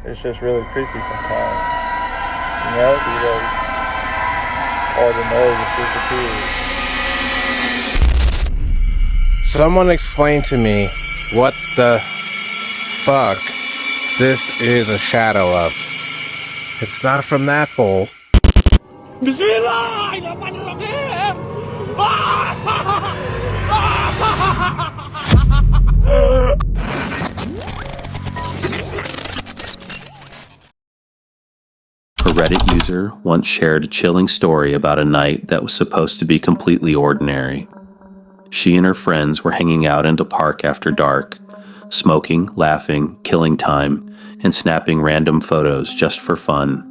It's just really creepy sometimes. You know, because all the noise just disappears. Someone explain to me what the fuck this is a shadow of. It's not from that bowl. A Reddit user once shared a chilling story about a night that was supposed to be completely ordinary. She and her friends were hanging out in the park after dark, smoking, laughing, killing time, and snapping random photos just for fun.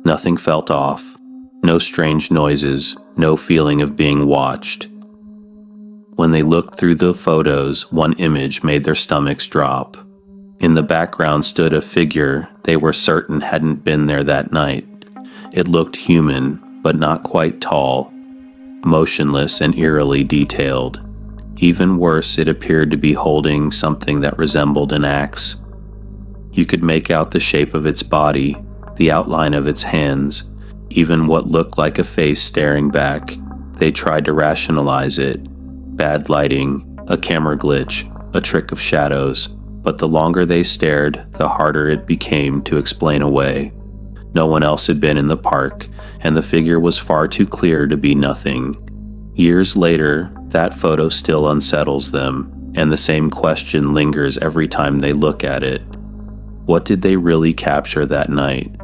Nothing felt off, no strange noises, no feeling of being watched. When they looked through the photos, one image made their stomachs drop. In the background stood a figure they were certain hadn't been there that night. It looked human, but not quite tall, motionless and eerily detailed. Even worse, it appeared to be holding something that resembled an axe. You could make out the shape of its body, the outline of its hands, even what looked like a face staring back. They tried to rationalize it. Bad lighting, a camera glitch, a trick of shadows. But the longer they stared, the harder it became to explain away. No one else had been in the park, and the figure was far too clear to be nothing. Years later, that photo still unsettles them, and the same question lingers every time they look at it. What did they really capture that night?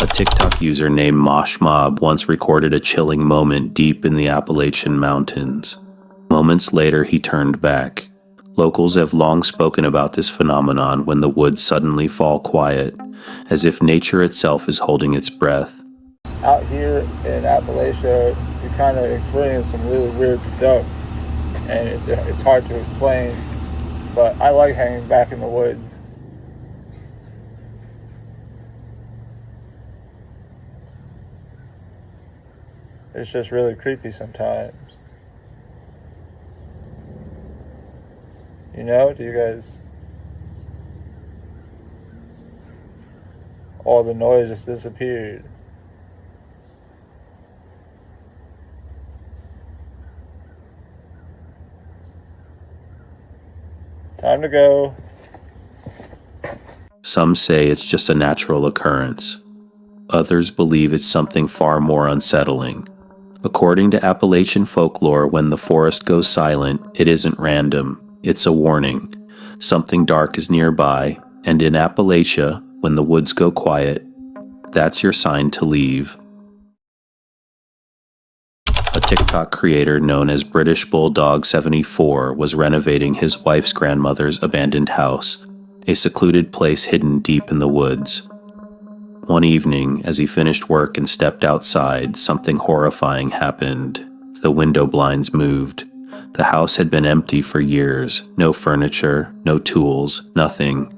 A TikTok user named Mosh Mob once recorded a chilling moment deep in the Appalachian mountains. Moments later, he turned back. Locals have long spoken about this phenomenon when the woods suddenly fall quiet, as if nature itself is holding its breath. Out here in Appalachia, you kind of experience some really weird stuff, and it's hard to explain, but I like hanging back in the woods. It's just really creepy sometimes. You know, do you guys... All the noise just disappeared. Time to go. Some say it's just a natural occurrence. Others believe it's something far more unsettling. According to Appalachian folklore, when the forest goes silent, it isn't random. It's a warning. Something dark is nearby, and in Appalachia, when the woods go quiet, that's your sign to leave. A TikTok creator known as British Bulldog 74 was renovating his wife's grandmother's abandoned house, a secluded place hidden deep in the woods. One evening, as he finished work and stepped outside, something horrifying happened. The window blinds moved. The house had been empty for years, no furniture, no tools, nothing.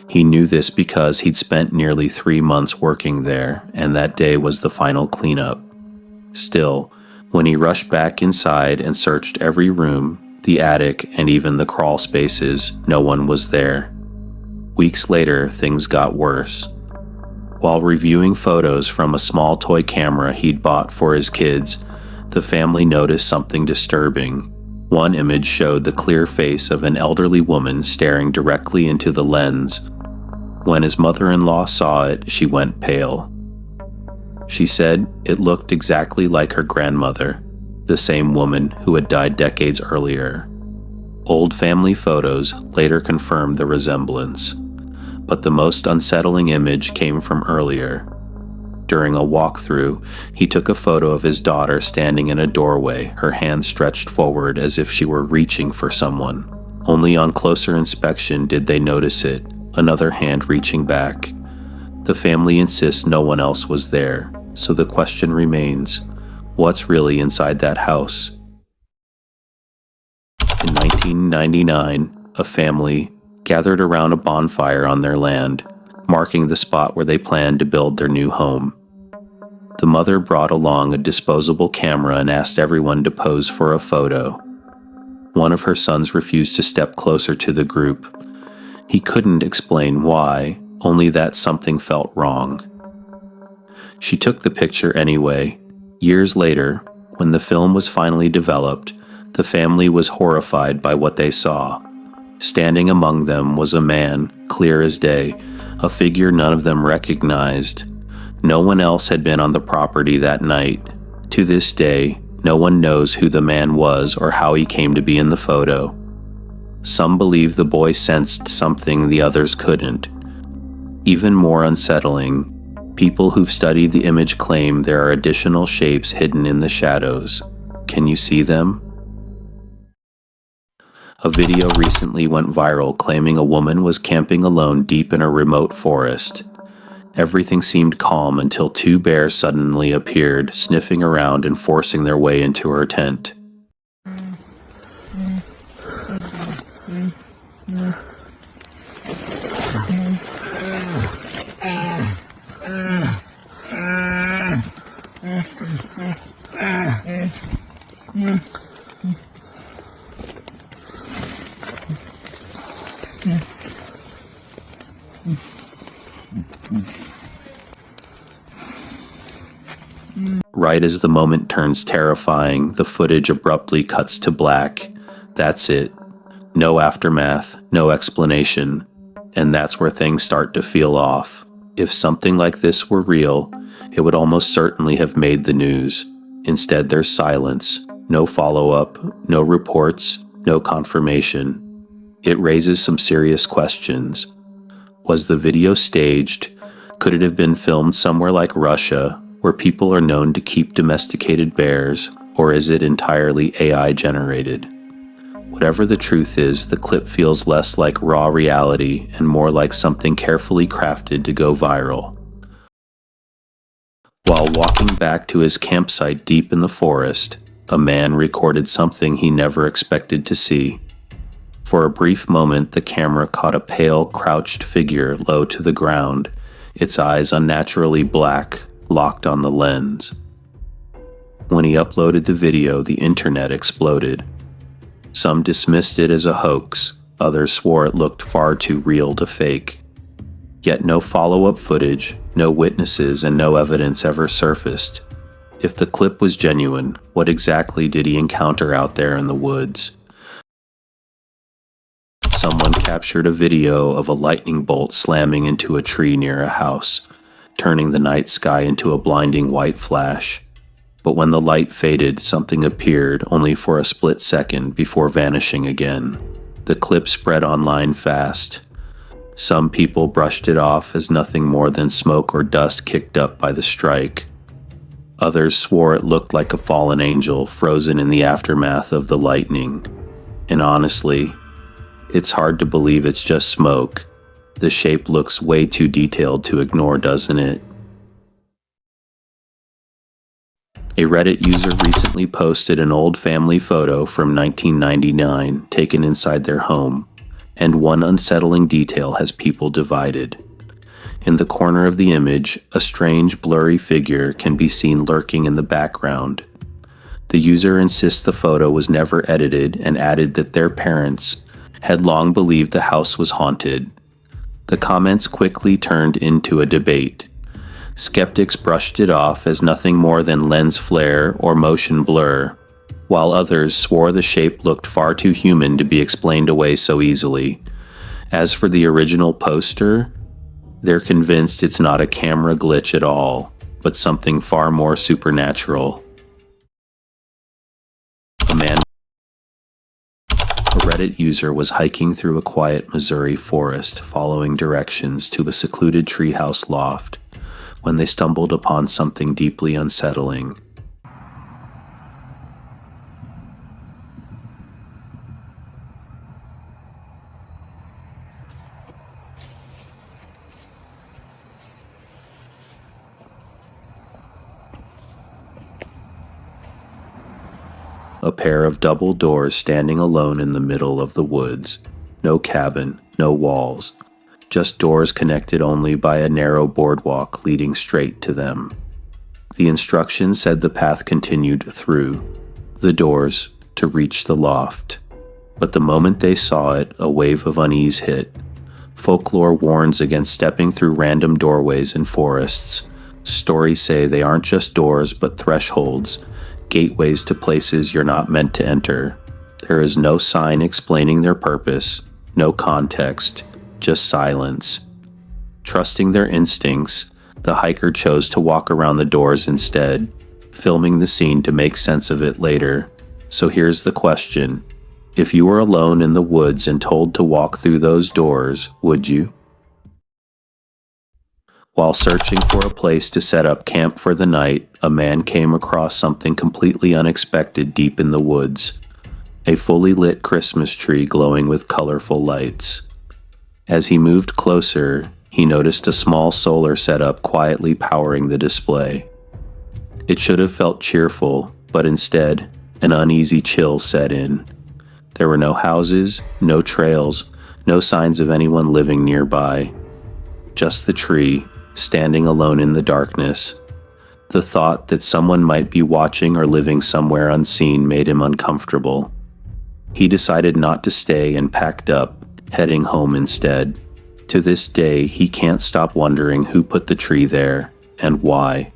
He knew this because he'd spent nearly 3 months working there, and that day was the final cleanup. Still, when he rushed back inside and searched every room, the attic, and even the crawl spaces, no one was there. Weeks later, things got worse. While reviewing photos from a small toy camera he'd bought for his kids, the family noticed something disturbing. One image showed the clear face of an elderly woman staring directly into the lens. When his mother-in-law saw it, she went pale. She said it looked exactly like her grandmother, the same woman who had died decades earlier. Old family photos later confirmed the resemblance, but the most unsettling image came from earlier. During a walkthrough, he took a photo of his daughter standing in a doorway, her hands stretched forward as if she were reaching for someone. Only on closer inspection did they notice it, another hand reaching back. The family insists no one else was there, so the question remains, what's really inside that house? In 1999, a family gathered around a bonfire on their land, marking the spot where they planned to build their new home. The mother brought along a disposable camera and asked everyone to pose for a photo. One of her sons refused to step closer to the group. He couldn't explain why, only that something felt wrong. She took the picture anyway. Years later, when the film was finally developed, the family was horrified by what they saw. Standing among them was a man, clear as day, a figure none of them recognized. No one else had been on the property that night. To this day, no one knows who the man was or how he came to be in the photo. Some believe the boy sensed something the others couldn't. Even more unsettling, people who've studied the image claim there are additional shapes hidden in the shadows. Can you see them? A video recently went viral claiming a woman was camping alone deep in a remote forest. Everything seemed calm until two bears suddenly appeared, sniffing around and forcing their way into her tent. Right as the moment turns terrifying, the footage abruptly cuts to black. That's it. No aftermath, no explanation. And that's where things start to feel off. If something like this were real, it would almost certainly have made the news. Instead, there's silence. No follow-up, no reports, no confirmation. It raises some serious questions. Was the video staged? Could it have been filmed somewhere like Russia, where people are known to keep domesticated bears, or is it entirely AI generated? Whatever the truth is, the clip feels less like raw reality and more like something carefully crafted to go viral. While walking back to his campsite deep in the forest, a man recorded something he never expected to see. For a brief moment, the camera caught a pale, crouched figure low to the ground, its eyes unnaturally black, locked on the lens. When he uploaded the video, the internet exploded. Some dismissed it as a hoax, others swore it looked far too real to fake. Yet no follow-up footage, no witnesses, and no evidence ever surfaced. If the clip was genuine, what exactly did he encounter out there in the woods? Someone captured a video of a lightning bolt slamming into a tree near a house, turning the night sky into a blinding white flash. But when the light faded, something appeared only for a split second before vanishing again. The clip spread online fast. Some people brushed it off as nothing more than smoke or dust kicked up by the strike. Others swore it looked like a fallen angel frozen in the aftermath of the lightning. And honestly, it's hard to believe it's just smoke. The shape looks way too detailed to ignore, doesn't it? A Reddit user recently posted an old family photo from 1999 taken inside their home, and one unsettling detail has people divided. In the corner of the image, a strange, blurry figure can be seen lurking in the background. The user insists the photo was never edited and added that their parents had long believed the house was haunted. The comments quickly turned into a debate. Skeptics brushed it off as nothing more than lens flare or motion blur, while others swore the shape looked far too human to be explained away so easily. As for the original poster, they're convinced it's not a camera glitch at all, but something far more supernatural. A Reddit user was hiking through a quiet Missouri forest, following directions to a secluded treehouse loft, when they stumbled upon something deeply unsettling. A pair of double doors standing alone in the middle of the woods. No cabin, no walls. Just doors connected only by a narrow boardwalk leading straight to them. The instructions said the path continued through the doors to reach the loft. But the moment they saw it, a wave of unease hit. Folklore warns against stepping through random doorways in forests. Stories say they aren't just doors but thresholds, gateways to places you're not meant to enter. There is no sign explaining their purpose, no context, just silence. Trusting their instincts, the hiker chose to walk around the doors instead, filming the scene to make sense of it later. So here's the question. If you were alone in the woods and told to walk through those doors, would you? While searching for a place to set up camp for the night, a man came across something completely unexpected deep in the woods. A fully lit Christmas tree glowing with colorful lights. As he moved closer, he noticed a small solar setup quietly powering the display. It should have felt cheerful, but instead, an uneasy chill set in. There were no houses, no trails, no signs of anyone living nearby. Just the tree, standing alone in the darkness. The thought that someone might be watching or living somewhere unseen made him uncomfortable. He decided not to stay and packed up, heading home instead. To this day, he can't stop wondering who put the tree there and why.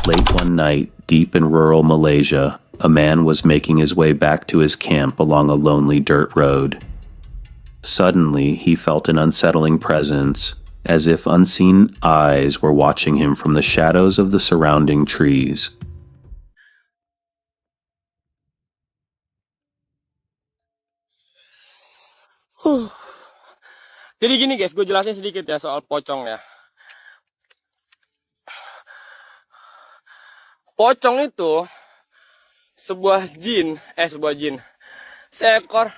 Late one night, deep in rural Malaysia, a man was making his way back to his camp along a lonely dirt road. Suddenly, he felt an unsettling presence, as if unseen eyes were watching him from the shadows of the surrounding trees. Jadi gini guys, gue jelasin sedikit ya soal pocong ya. Pocong itu sebuah jin. Seekor.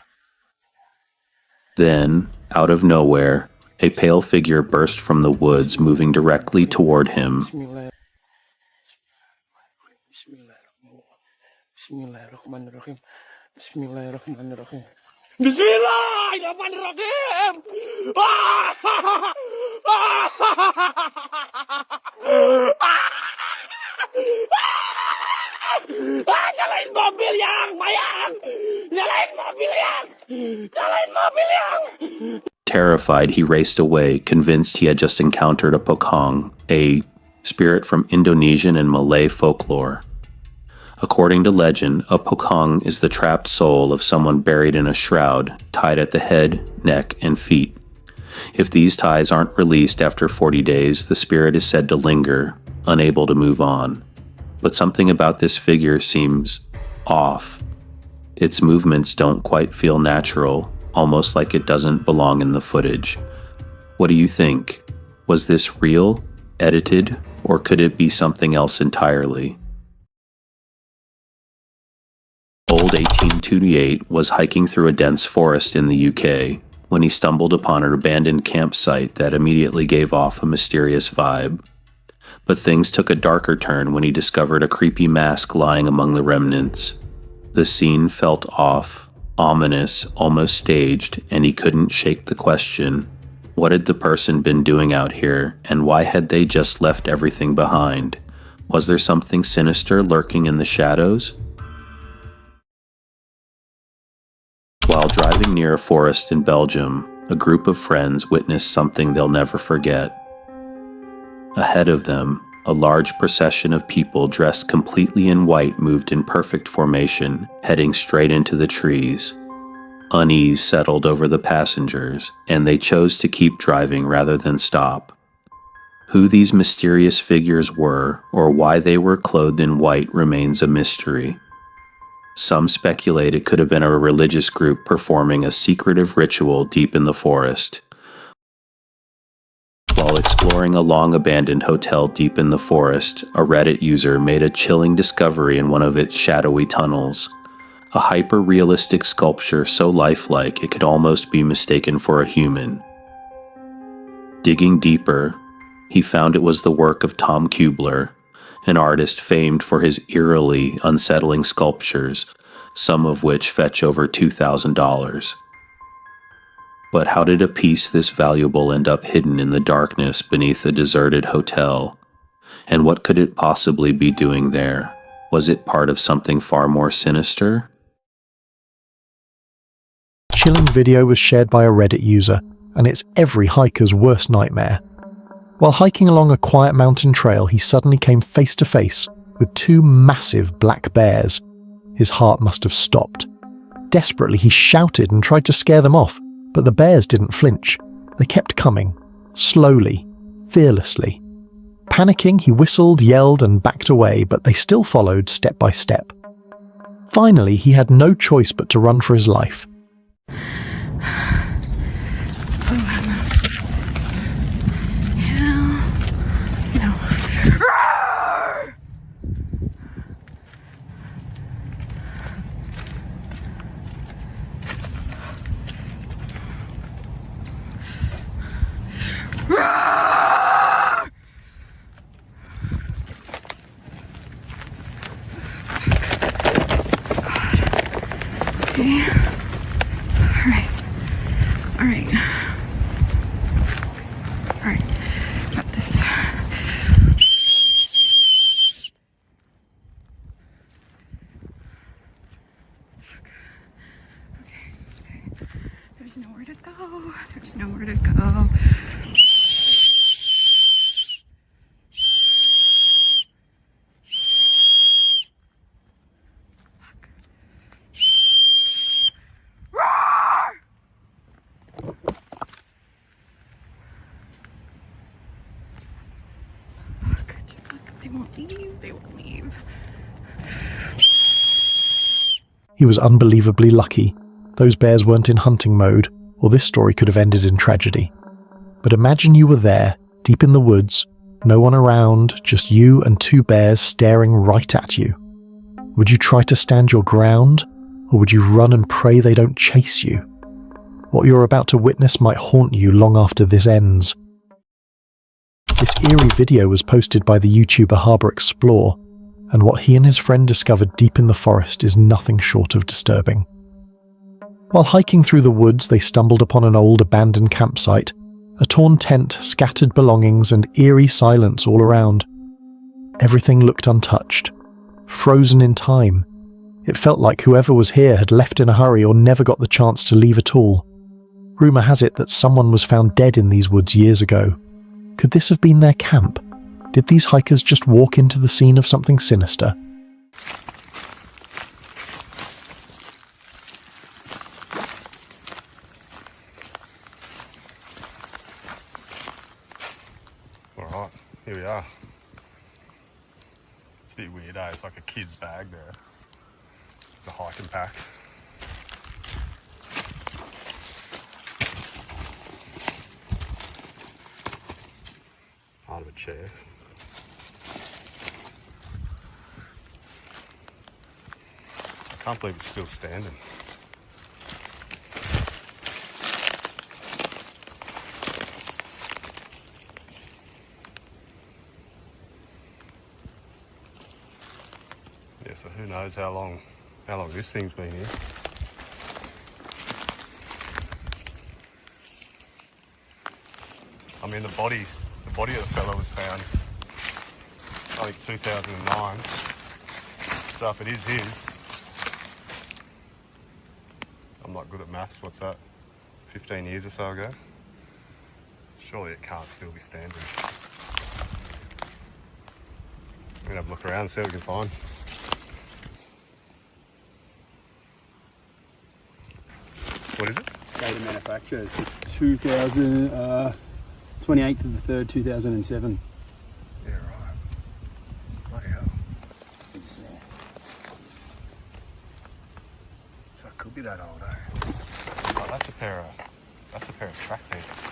Then, out of nowhere, a pale figure burst from the woods, moving directly toward him. Bismillahirrahmanirrahim. Bismillahirrahmanirrahim. Bismillahirrahmanirrahim. Nyalain mobil yang, Mayang. Nyalain mobil yang. Terrified, he raced away, convinced he had just encountered a pocong, a spirit from Indonesian and Malay folklore. According to legend, a pocong is the trapped soul of someone buried in a shroud, tied at the head, neck, and feet. If these ties aren't released after 40 days, the spirit is said to linger, unable to move on. But something about this figure seems off. Its movements don't quite feel natural, almost like it doesn't belong in the footage. What do you think? Was this real, edited, or could it be something else entirely? Old 1828 was hiking through a dense forest in the UK when he stumbled upon an abandoned campsite that immediately gave off a mysterious vibe. But things took a darker turn when he discovered a creepy mask lying among the remnants. The scene felt off, ominous, almost staged, and he couldn't shake the question. What had the person been doing out here, and why had they just left everything behind? Was there something sinister lurking in the shadows? While driving near a forest in Belgium, a group of friends witnessed something they'll never forget. Ahead of them, a large procession of people dressed completely in white moved in perfect formation, heading straight into the trees. Unease settled over the passengers, and they chose to keep driving rather than stop. Who these mysterious figures were, or why they were clothed in white, remains a mystery. Some speculate it could have been a religious group performing a secretive ritual deep in the forest. While exploring a long-abandoned hotel deep in the forest, a Reddit user made a chilling discovery in one of its shadowy tunnels. A hyper-realistic sculpture so lifelike it could almost be mistaken for a human. Digging deeper, he found it was the work of Tom Kubler, an artist famed for his eerily unsettling sculptures, some of which fetch over $2,000. But how did a piece this valuable end up hidden in the darkness beneath a deserted hotel? And what could it possibly be doing there? Was it part of something far more sinister? chilling video was shared by a Reddit user, and it's every hiker's worst nightmare. While hiking along a quiet mountain trail, he suddenly came face to face with two massive black bears. His heart must have stopped. Desperately, he shouted and tried to scare them off, but the bears didn't flinch. They kept coming, slowly, fearlessly. Panicking, he whistled, yelled, and backed away, but they still followed step by step. Finally, he had no choice but to run for his life. There's nowhere to go. They won't leave. He was unbelievably lucky. Those bears weren't in hunting mode, or this story could have ended in tragedy. But imagine you were there, deep in the woods, no one around, just you and two bears staring right at you. Would you try to stand your ground, or would you run and pray they don't chase you? What you're about to witness might haunt you long after this ends. This eerie video was posted by the YouTuber Harahar Fort, and what he and his friend discovered deep in the forest is nothing short of disturbing. While hiking through the woods, they stumbled upon an old abandoned campsite, a torn tent, scattered belongings, and eerie silence all around. Everything looked untouched, frozen in time. It felt like whoever was here had left in a hurry or never got the chance to leave at all. Rumour has it that someone was found dead in these woods years ago. Could this have been their camp? Did these hikers just walk into the scene of something sinister? Alright, here we are. It's a bit weird, eh? It's like a kid's bag there. It's a hiking pack. Part of a chair. I can't believe it's still standing. Yeah, so who knows how long this thing's been here. I mean, the body of the fella was found, I think, 2009. So if it is his, I'm not good at maths, what's that, 15 years or so ago? Surely it can't still be standing. We're gonna have a look around and see what we can find. What is it? Date of manufacture, 2000, 28th of the 3rd, 2007. Yeah, right. Bloody hell. So it could be that old, eh? Oh, that's a pair of track pants.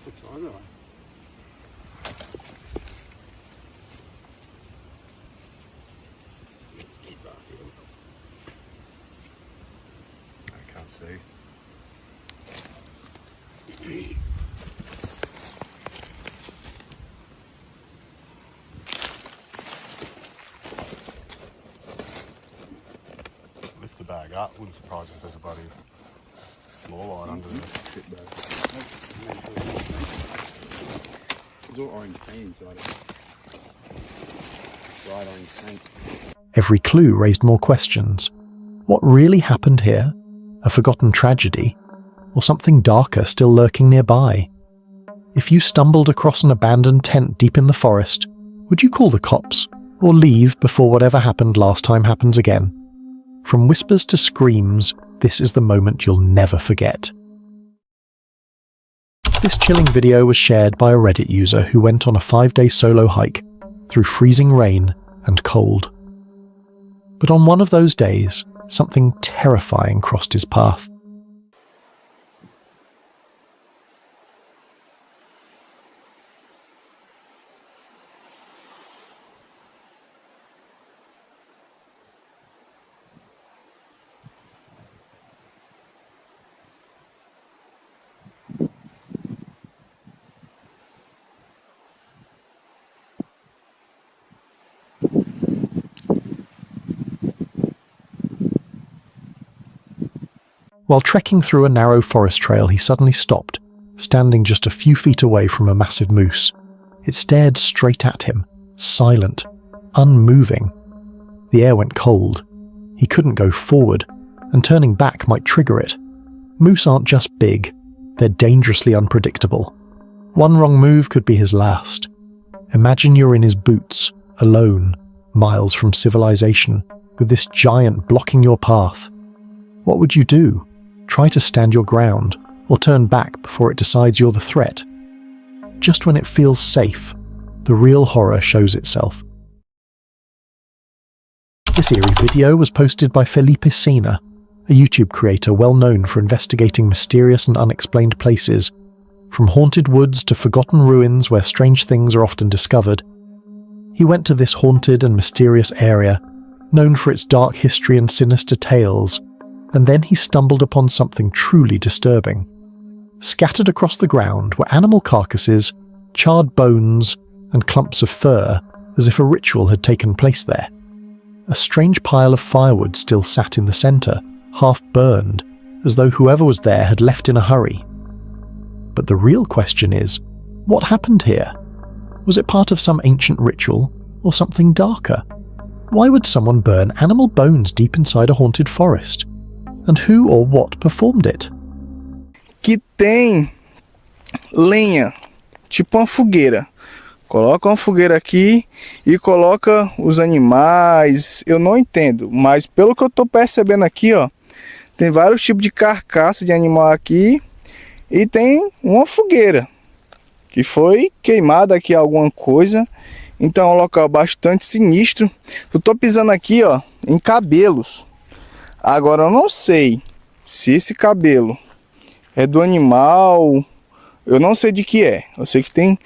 What's on there? Let's keep that here. I can't see. Lift the bag up. Wouldn't surprise me if there's a bloody small light under the shit bag. There's all orange paint inside it. Bright orange paint. Every clue raised more questions. What really happened here? A forgotten tragedy? Or something darker still lurking nearby? If you stumbled across an abandoned tent deep in the forest, would you call the cops or leave before whatever happened last time happens again? From whispers to screams, this is the moment you'll never forget. This chilling video was shared by a Reddit user who went on a 5-day solo hike through freezing rain and cold. But on one of those days, something terrifying crossed his path. While trekking through a narrow forest trail, he suddenly stopped, standing just a few feet away from a massive moose. It stared straight at him, silent, unmoving. The air went cold. He couldn't go forward, and turning back might trigger it. Moose aren't just big, they're dangerously unpredictable. One wrong move could be his last. Imagine you're in his boots, alone, miles from civilization, with this giant blocking your path. What would you do? Try to stand your ground, or turn back before it decides you're the threat? Just when it feels safe, the real horror shows itself. This eerie video was posted by Felipe Sena, a YouTube creator well known for investigating mysterious and unexplained places, from haunted woods to forgotten ruins where strange things are often discovered. He went to this haunted and mysterious area, known for its dark history and sinister tales, and then he stumbled upon something truly disturbing. Scattered across the ground were animal carcasses, charred bones, and clumps of fur, as if a ritual had taken place there. A strange pile of firewood still sat in the centre, half burned, as though whoever was there had left in a hurry. But the real question is, what happened here? Was it part of some ancient ritual, or something darker? Why would someone burn animal bones deep inside a haunted forest? And who or what performed it? Que tem lenha, tipo uma fogueira. Coloca uma fogueira aqui e coloca os animais. Eu não entendo, mas pelo que eu tô percebendo aqui, ó, tem vários tipos de carcaça de animal aqui e tem uma fogueira que foi queimada aqui alguma coisa. Então é um local bastante sinistro. Eu tô pisando aqui, ó, em cabelos. Agora eu não sei se esse cabelo é do animal, eu não sei de que é. Eu sei que tem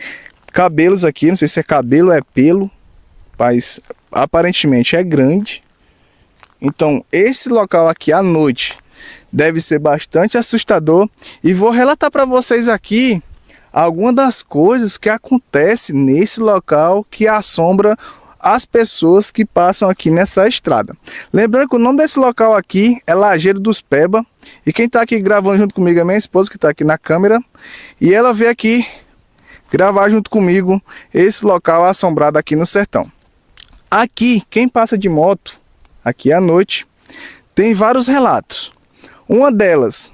cabelos aqui, não sei se é cabelo ou é pelo, mas aparentemente é grande. Então esse local aqui à noite deve ser bastante assustador e vou relatar para vocês aqui algumas das coisas que acontecem nesse local que assombra as pessoas que passam aqui nessa estrada. Lembrando que o nome desse local aqui é Lajeiro dos Peba. E quem está aqui gravando junto comigo é minha esposa, que está aqui na câmera. E ela veio aqui gravar junto comigo esse local assombrado aqui no sertão. Aqui, quem passa de moto, aqui à noite, tem vários relatos. Uma delas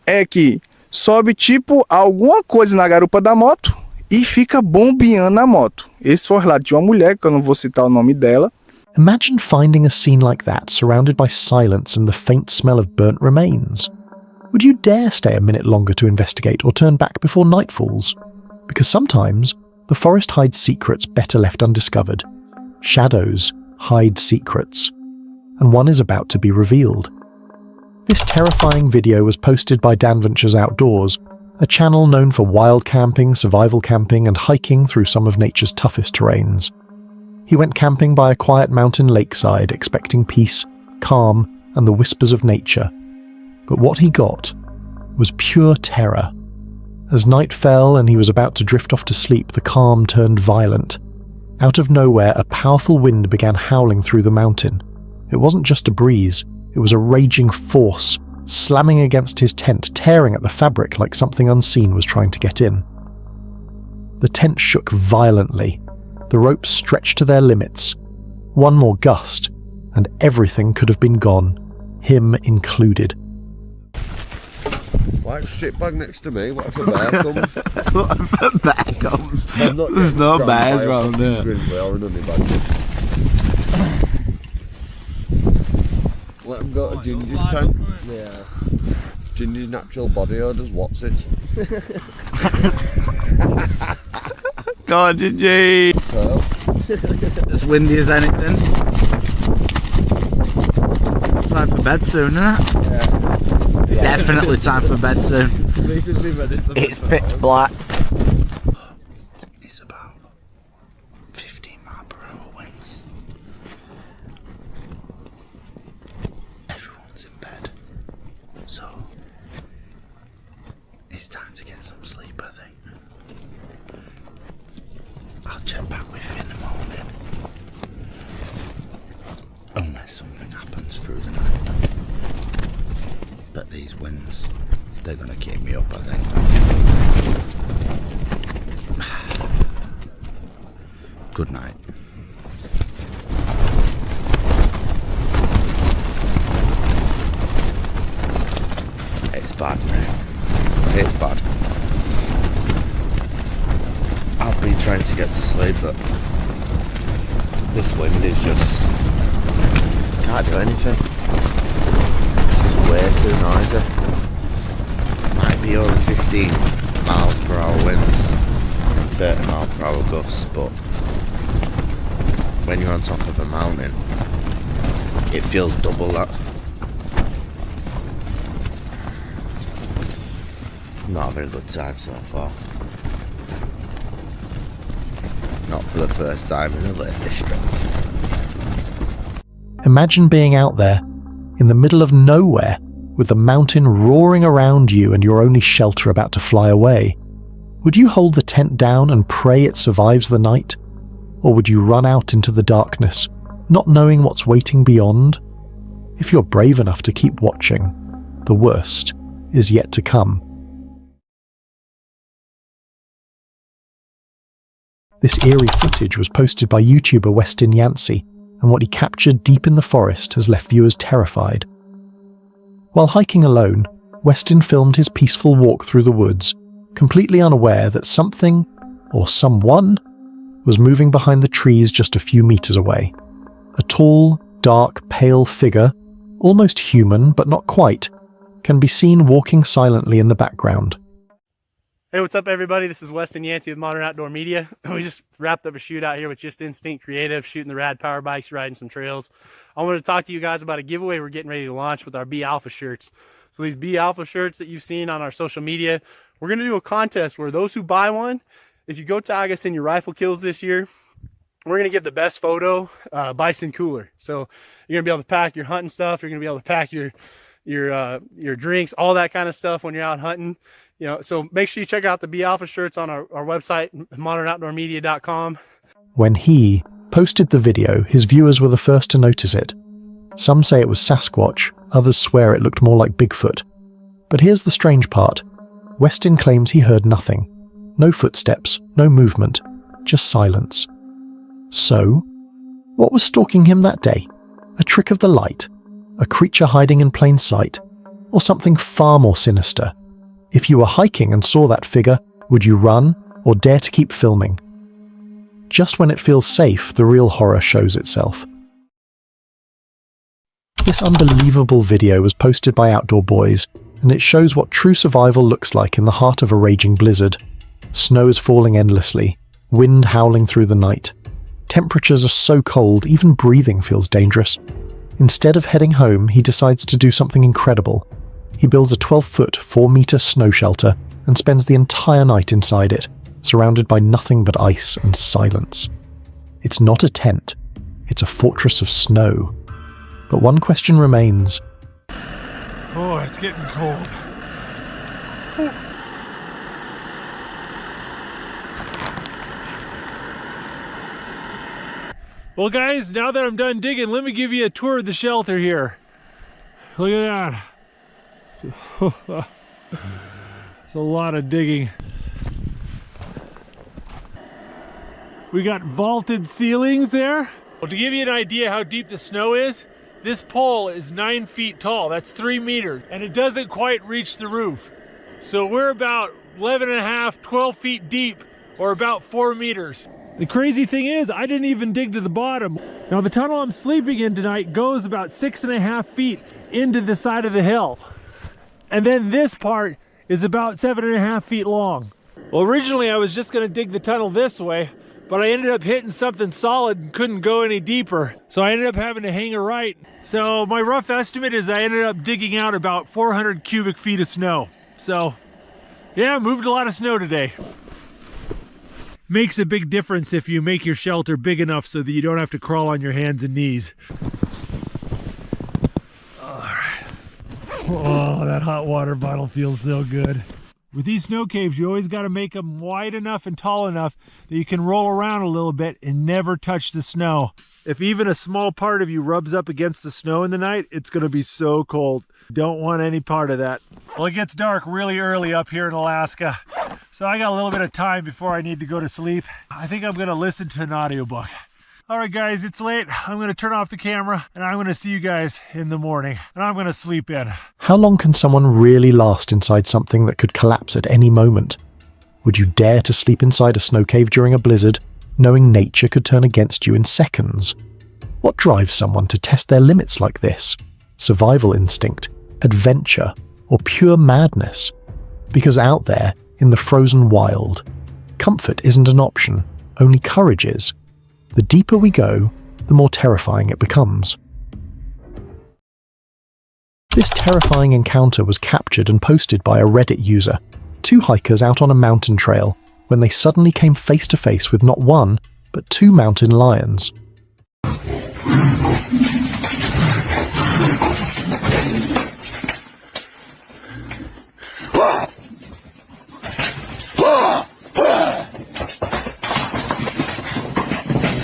é que sobe tipo alguma coisa na garupa da moto e fica bombeando a moto. Esse foi o relato de uma mulher, que eu não vou citar o nome dela. Imagine finding a scene like that surrounded by silence and the faint smell of burnt remains. Would you dare stay a minute longer to investigate or turn back before night falls? Because sometimes the forest hides secrets better left undiscovered. Shadows hide secrets, and one is about to be revealed. This terrifying video was posted by Dan Ventures Outdoors, a channel known for wild camping, survival camping, and hiking through some of nature's toughest terrains. He went camping by a quiet mountain lakeside, expecting peace, calm, and the whispers of nature. But what he got was pure terror. As night fell and he was about to drift off to sleep, the calm turned violent. Out of nowhere, a powerful wind began howling through the mountain. It wasn't just a breeze, it was a raging force, slamming against his tent, tearing at the fabric like something unseen was trying to get in. The tent shook violently. The ropes stretched to their limits. One more gust, and everything could have been gone, him included. Like shitbag next to me, what if a bear comes? What if a bear comes? There's no bears around there. Grizzly or an honey badger. Let him go to Ginger's tank. Yeah. Ginger's natural body odours, what's it? Go on, Ginger. Pearl. As windy as anything. Time for bed soon, isn't it? Yeah. Definitely time for bed soon. It's pitch black. It's about 15 mile per hour winds. Everyone's in bed. So it's time to get some sleep, I think. I'll check back with you in the morning. Unless something happens through the night. But these winds, they're gonna keep me up, I think. Good night. It's bad, mate. It's bad. I've been trying to get to sleep, but this wind is just... can't do anything. It's way too noisy. Might be over 15 miles per hour winds and 30 mile per hour gusts, but when you're on top of a mountain, it feels double that. Not a very good time so far. Not for the first time in the Lake District. Imagine being out there, in the middle of nowhere, with the mountain roaring around you and your only shelter about to fly away. Would you hold the tent down and pray it survives the night? Or would you run out into the darkness, not knowing what's waiting beyond? If you're brave enough to keep watching, the worst is yet to come. This eerie footage was posted by YouTuber Westin Yancey, and what he captured deep in the forest has left viewers terrified. While hiking alone, Westin filmed his peaceful walk through the woods, completely unaware that something, or someone, was moving behind the trees just a few meters away. A tall, dark, pale figure, almost human but not quite, can be seen walking silently in the background. Hey, what's up everybody? This is Westin Yancey with Modern Outdoor Media. We just wrapped up a shoot out here with Just Instinct Creative, shooting the rad power bikes, riding some trails. I wanted to talk to you guys about a giveaway we're getting ready to launch with our Be Alpha shirts. So these Be Alpha shirts that you've seen on our social media, we're going to do a contest where those who buy one, if you go tag us in your rifle kills this year, we're going to give the best photo bison cooler. So you're going to be able to pack your hunting stuff, you're going to be able to pack your drinks, all that kind of stuff when you're out hunting. You know, so make sure you check out the Be Alpha shirts on our website, modernoutdoormedia.com. When he posted the video, his viewers were the first to notice it. Some say it was Sasquatch, others swear it looked more like Bigfoot. But here's the strange part. Westin claims he heard nothing. No footsteps, no movement, just silence. So, what was stalking him that day? A trick of the light? A creature hiding in plain sight? Or something far more sinister? If you were hiking and saw that figure, would you run or dare to keep filming? Just when it feels safe, the real horror shows itself. This unbelievable video was posted by Outdoor Boys, and it shows what true survival looks like in the heart of a raging blizzard. Snow is falling endlessly, wind howling through the night. Temperatures are so cold, even breathing feels dangerous. Instead of heading home, he decides to do something incredible. He builds a 12-foot, 4-meter snow shelter and spends the entire night inside it, surrounded by nothing but ice and silence. It's not a tent, it's a fortress of snow. But one question remains. Oh, it's getting cold. Well guys, now that I'm done digging, let me give you a tour of the shelter here. Look at that. It's a lot of digging. We got vaulted ceilings there. Well, to give you an idea how deep the snow is, this pole is 9 feet tall. That's 3 meters, and it doesn't quite reach the roof. So we're about 11 and a half, 12 feet deep, or about 4 meters. The crazy thing is, I didn't even dig to the bottom. Now the tunnel I'm sleeping in tonight goes about 6.5 feet into the side of the hill. And then this part is about 7.5 feet long. Well, originally I was just gonna dig the tunnel this way, but I ended up hitting something solid and couldn't go any deeper. So I ended up having to hang a right. So my rough estimate is I ended up digging out about 400 cubic feet of snow. So yeah, moved a lot of snow today. Makes a big difference if you make your shelter big enough so that you don't have to crawl on your hands and knees. All right. Oh, that hot water bottle feels so good. With these snow caves, you always got to make them wide enough and tall enough that you can roll around a little bit and never touch the snow. If even a small part of you rubs up against the snow in the night, it's going to be so cold. Don't want any part of that. Well, it gets dark really early up here in Alaska, so I got a little bit of time before I need to go to sleep. I think I'm going to listen to an audiobook. All right, guys, it's late. I'm going to turn off the camera, and I'm going to see you guys in the morning, and I'm going to sleep in. How long can someone really last inside something that could collapse at any moment? Would you dare to sleep inside a snow cave during a blizzard, knowing nature could turn against you in seconds? What drives someone to test their limits like this? Survival instinct, adventure, or pure madness? Because out there, in the frozen wild, comfort isn't an option, only courage is. The deeper we go, the more terrifying it becomes. This terrifying encounter was captured and posted by a Reddit user, 2 hikers out on a mountain trail, when they suddenly came face to face with not 1, but 2 mountain lions.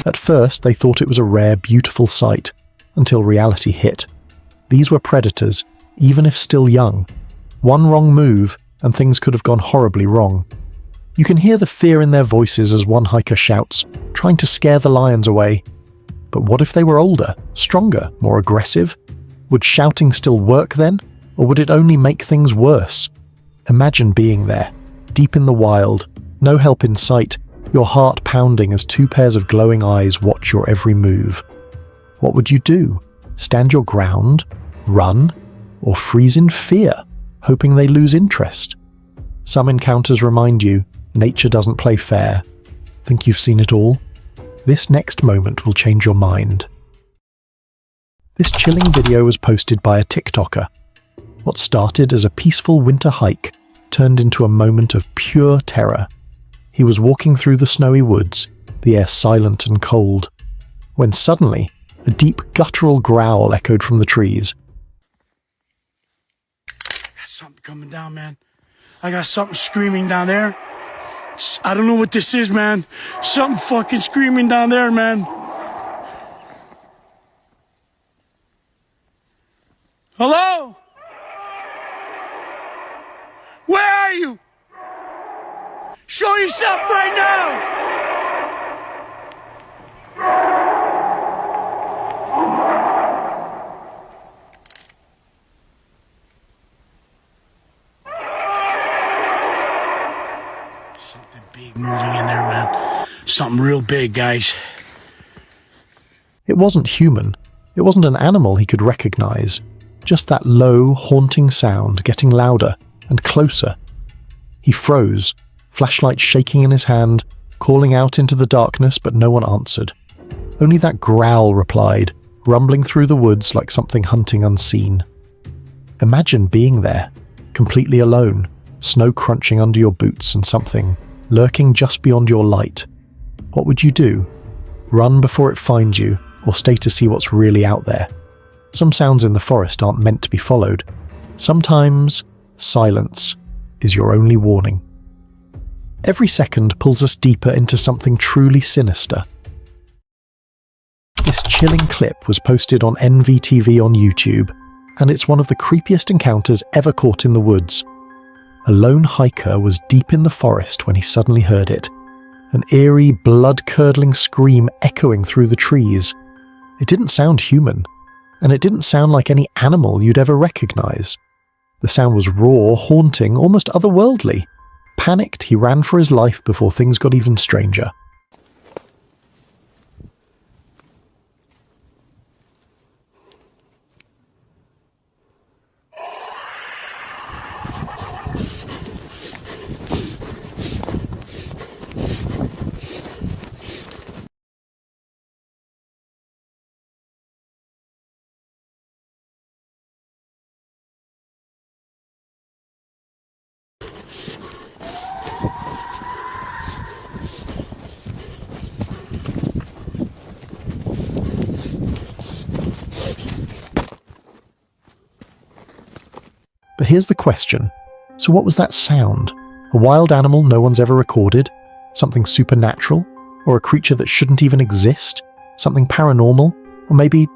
At first, they thought it was a rare, beautiful sight, until reality hit. These were predators, even if still young. One wrong move, and things could have gone horribly wrong. You can hear the fear in their voices as one hiker shouts, trying to scare the lions away. But what if they were older, stronger, more aggressive? Would shouting still work then, or would it only make things worse? Imagine being there, deep in the wild, no help in sight, your heart pounding as 2 pairs of glowing eyes watch your every move. What would you do? Stand your ground? Run? Or freeze in fear, hoping they lose interest? Some encounters remind you, nature doesn't play fair. Think you've seen it all? This next moment will change your mind. This chilling video was posted by a TikToker. What started as a peaceful winter hike turned into a moment of pure terror. He was walking through the snowy woods, the air silent and cold, when suddenly a deep guttural growl echoed from the trees. Got something coming down, man. I got something screaming down there. I don't know what this is, man. Something fucking screaming down there, man. Hello? Where are you? Show yourself right now! Something big moving in there, man. Something real big, guys. It wasn't human. It wasn't an animal he could recognize. Just that low, haunting sound getting louder and closer. He froze, flashlight shaking in his hand, calling out into the darkness, but no one answered. Only that growl replied, rumbling through the woods like something hunting unseen. Imagine being there, completely alone, snow crunching under your boots and something lurking just beyond your light. What would you do? Run before it finds you, or stay to see what's really out there? Some sounds in the forest aren't meant to be followed. Sometimes silence is your only warning. Every second pulls us deeper into something truly sinister. This chilling clip was posted on NVTV on YouTube, and it's one of the creepiest encounters ever caught in the woods. A lone hiker was deep in the forest when he suddenly heard it. An eerie, blood-curdling scream echoing through the trees, It didn't sound human, and it didn't sound like any animal you'd ever recognize. The sound was raw, haunting, almost otherworldly. Panicked, he ran for his life before things got even stranger. But here's the question. So what was that sound? A wild animal no one's ever recorded? Something supernatural? Or a creature that shouldn't even exist? Something paranormal? Or maybe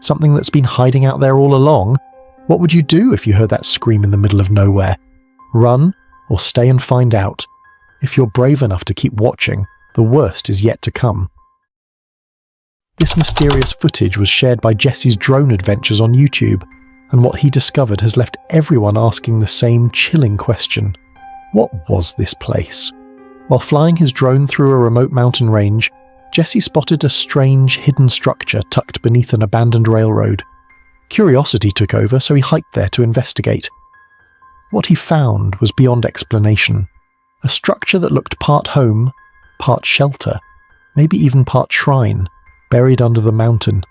something that's been hiding out there all along? What would you do if you heard that scream in the middle of nowhere? Run, or stay and find out? If you're brave enough to keep watching, the worst is yet to come. This mysterious footage was shared by Jesse's drone adventures on YouTube, and what he discovered has left everyone asking the same chilling question. What was this place? While flying his drone through a remote mountain range, Jesse spotted a strange, hidden structure tucked beneath an abandoned railroad. Curiosity took over, so he hiked there to investigate. What he found was beyond explanation. A structure that looked part home, part shelter, maybe even part shrine, buried under the mountain.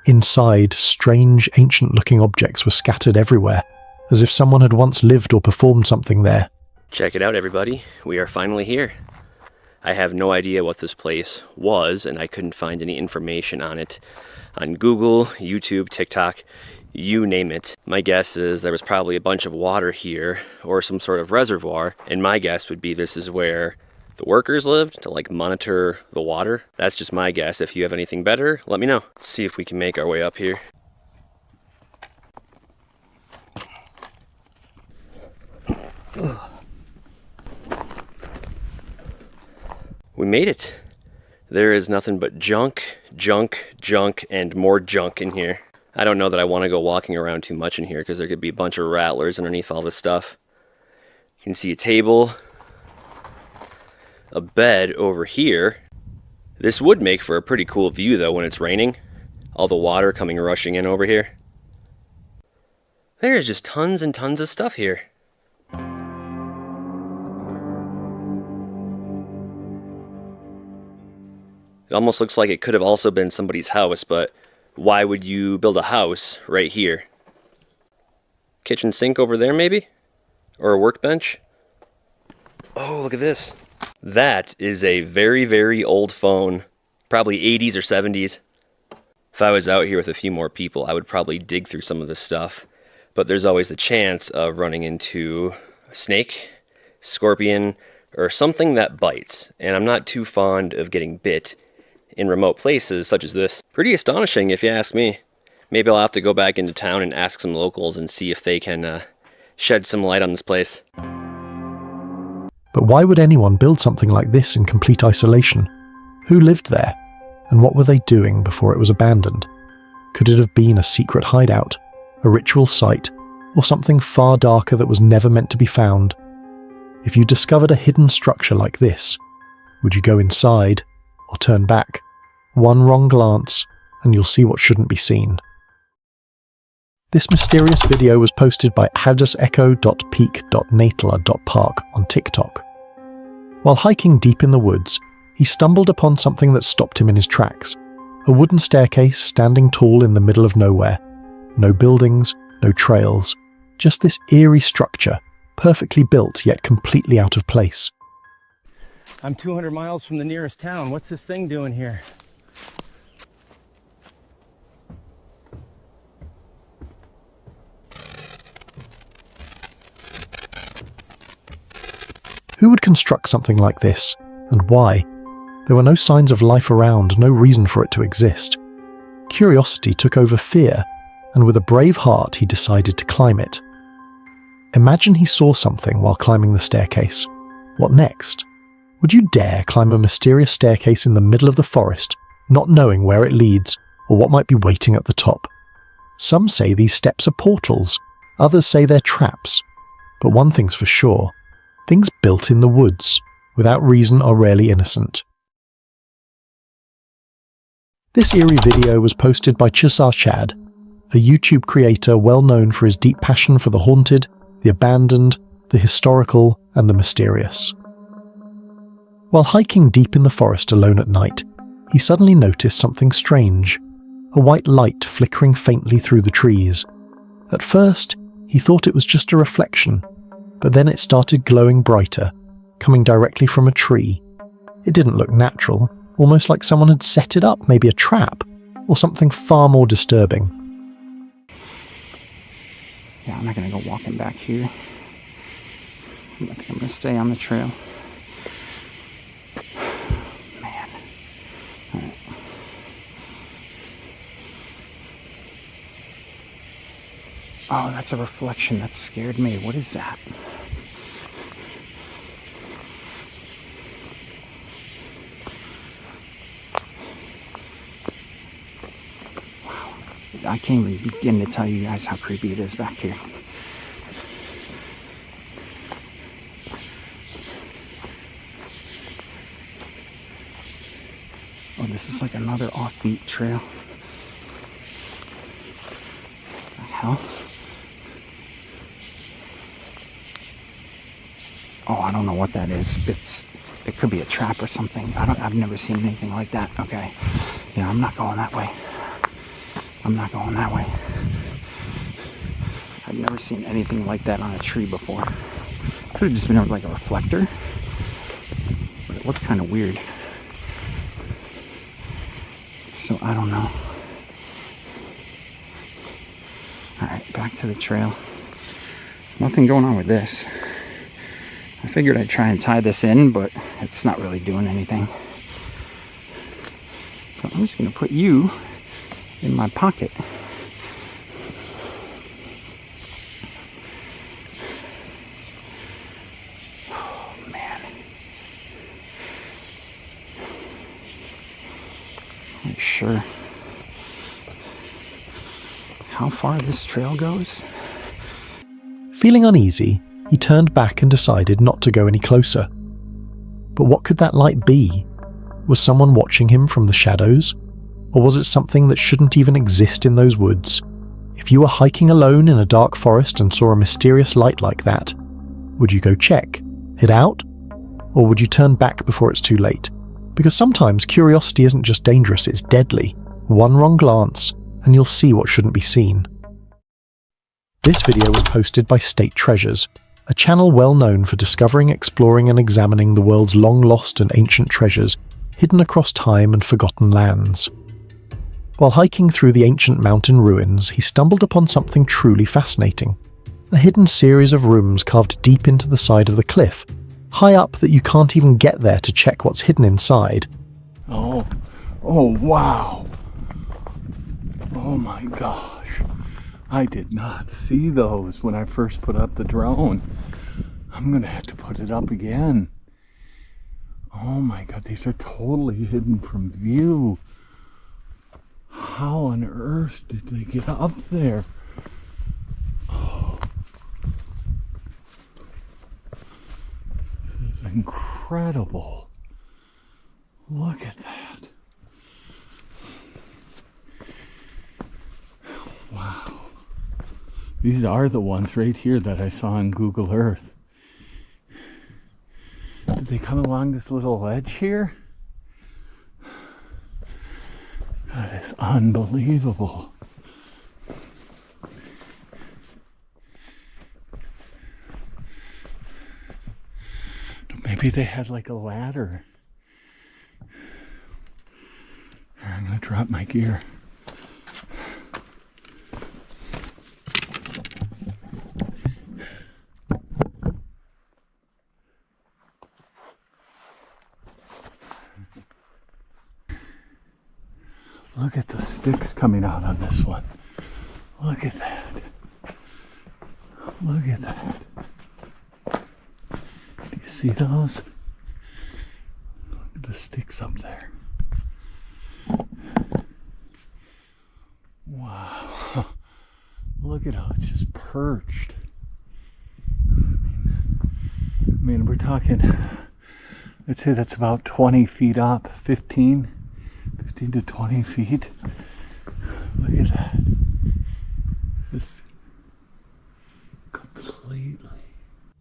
Inside, strange, ancient-looking objects were scattered everywhere, as if someone had once lived or performed something there. Check it out, everybody. We are finally here. I have no idea what this place was, and I couldn't find any information on it on Google, YouTube, TikTok, you name it. My guess is there was probably a bunch of water here, or some sort of reservoir, and my guess would be this is where the workers lived to like monitor the water. That's just my guess. If you have anything better, let me know. Let's see if we can make our way up here. We made it. There is nothing but junk, junk, junk, and more junk in here. I don't know that I want to go walking around too much in here because there could be a bunch of rattlers underneath all this stuff. You can see a table, a bed over here. This would make for a pretty cool view though when it's raining. All the water coming rushing in over here. There's just tons and tons of stuff here. It almost looks like it could have also been somebody's house, but why would you build a house right here? Kitchen sink over there maybe? Or a workbench? Oh, look at this. That is a very, very old phone. Probably 80s or 70s. If I was out here with a few more people, I would probably dig through some of this stuff. But there's always the chance of running into a snake, scorpion, or something that bites. And I'm not too fond of getting bit in remote places such as this. Pretty astonishing if you ask me. Maybe I'll have to go back into town and ask some locals and see if they can shed some light on this place. But why would anyone build something like this in complete isolation? Who lived there? And what were they doing before it was abandoned? Could it have been a secret hideout, a ritual site, or something far darker that was never meant to be found? If you discovered a hidden structure like this, would you go inside or turn back? One wrong glance, and you'll see what shouldn't be seen. This mysterious video was posted by haddusecho.peak.natala.park on TikTok. While hiking deep in the woods, he stumbled upon something that stopped him in his tracks. A wooden staircase standing tall in the middle of nowhere. No buildings, no trails, just this eerie structure, perfectly built yet completely out of place. I'm 200 miles from the nearest town. What's this thing doing here? Who would construct something like this, and why? There were no signs of life around, no reason for it to exist. Curiosity took over fear, and with a brave heart he decided to climb it. Imagine he saw something while climbing the staircase. What next? Would you dare climb a mysterious staircase in the middle of the forest, not knowing where it leads, or what might be waiting at the top. Some say these steps are portals, others say they're traps. But one thing's for sure, things built in the woods, without reason, are rarely innocent. This eerie video was posted by Chad, a YouTube creator well known for his deep passion for the haunted, the abandoned, the historical, and the mysterious. While hiking deep in the forest alone at night, he suddenly noticed something strange, a white light flickering faintly through the trees. At first, he thought it was just a reflection, but then it started glowing brighter, coming directly from a tree. It didn't look natural, almost like someone had set it up, maybe a trap, or something far more disturbing. Yeah, I'm not going to go walking back here. I'm going to stay on the trail. Man. All right. Oh, that's a reflection. That scared me. What is that? Wow. I can't even begin to tell you guys how creepy it is back here. Oh, this is like another offbeat trail. What the hell? Oh, I don't know what that is. It could be a trap or something. I've never seen anything like that. Okay. Yeah, I'm not going that way. I'm not going that way. I've never seen anything like that on a tree before. Could have just been like a reflector. But it looked kind of weird. So I don't know. Alright, back to the trail. Nothing going on with this. I figured I'd try and tie this in, but it's not really doing anything. So I'm just going to put you in my pocket. Oh, man. Not sure how far this trail goes. Feeling uneasy, he turned back and decided not to go any closer. But what could that light be? Was someone watching him from the shadows? Or was it something that shouldn't even exist in those woods? If you were hiking alone in a dark forest and saw a mysterious light like that, would you go check, head out? Or would you turn back before it's too late? Because sometimes curiosity isn't just dangerous, it's deadly. One wrong glance, and you'll see what shouldn't be seen. This video was posted by State Treasures, a channel well known for discovering, exploring and examining the world's long-lost and ancient treasures hidden across time and forgotten lands. While hiking through the ancient mountain ruins, he stumbled upon something truly fascinating. A hidden series of rooms carved deep into the side of the cliff, high up that you can't even get there to check what's hidden inside. Oh wow. Oh my gosh. I did not see those when I first put up the drone. I'm going to have to put it up again. Oh my god, these are totally hidden from view. How on earth did they get up there? Oh. This is incredible. Look at that. Wow. These are the ones right here that I saw on Google Earth. Did they come along this little ledge here? That is unbelievable. Maybe they had like a ladder. Here, I'm going to drop my gear. Look at the sticks coming out on this one. Look at that. Look at that. Do you see those? Look at the sticks up there. Look at how it's just perched. I mean, we're talking, I'd say that's about 20 feet up, 15 to 20 feet. Look at that. Just completely.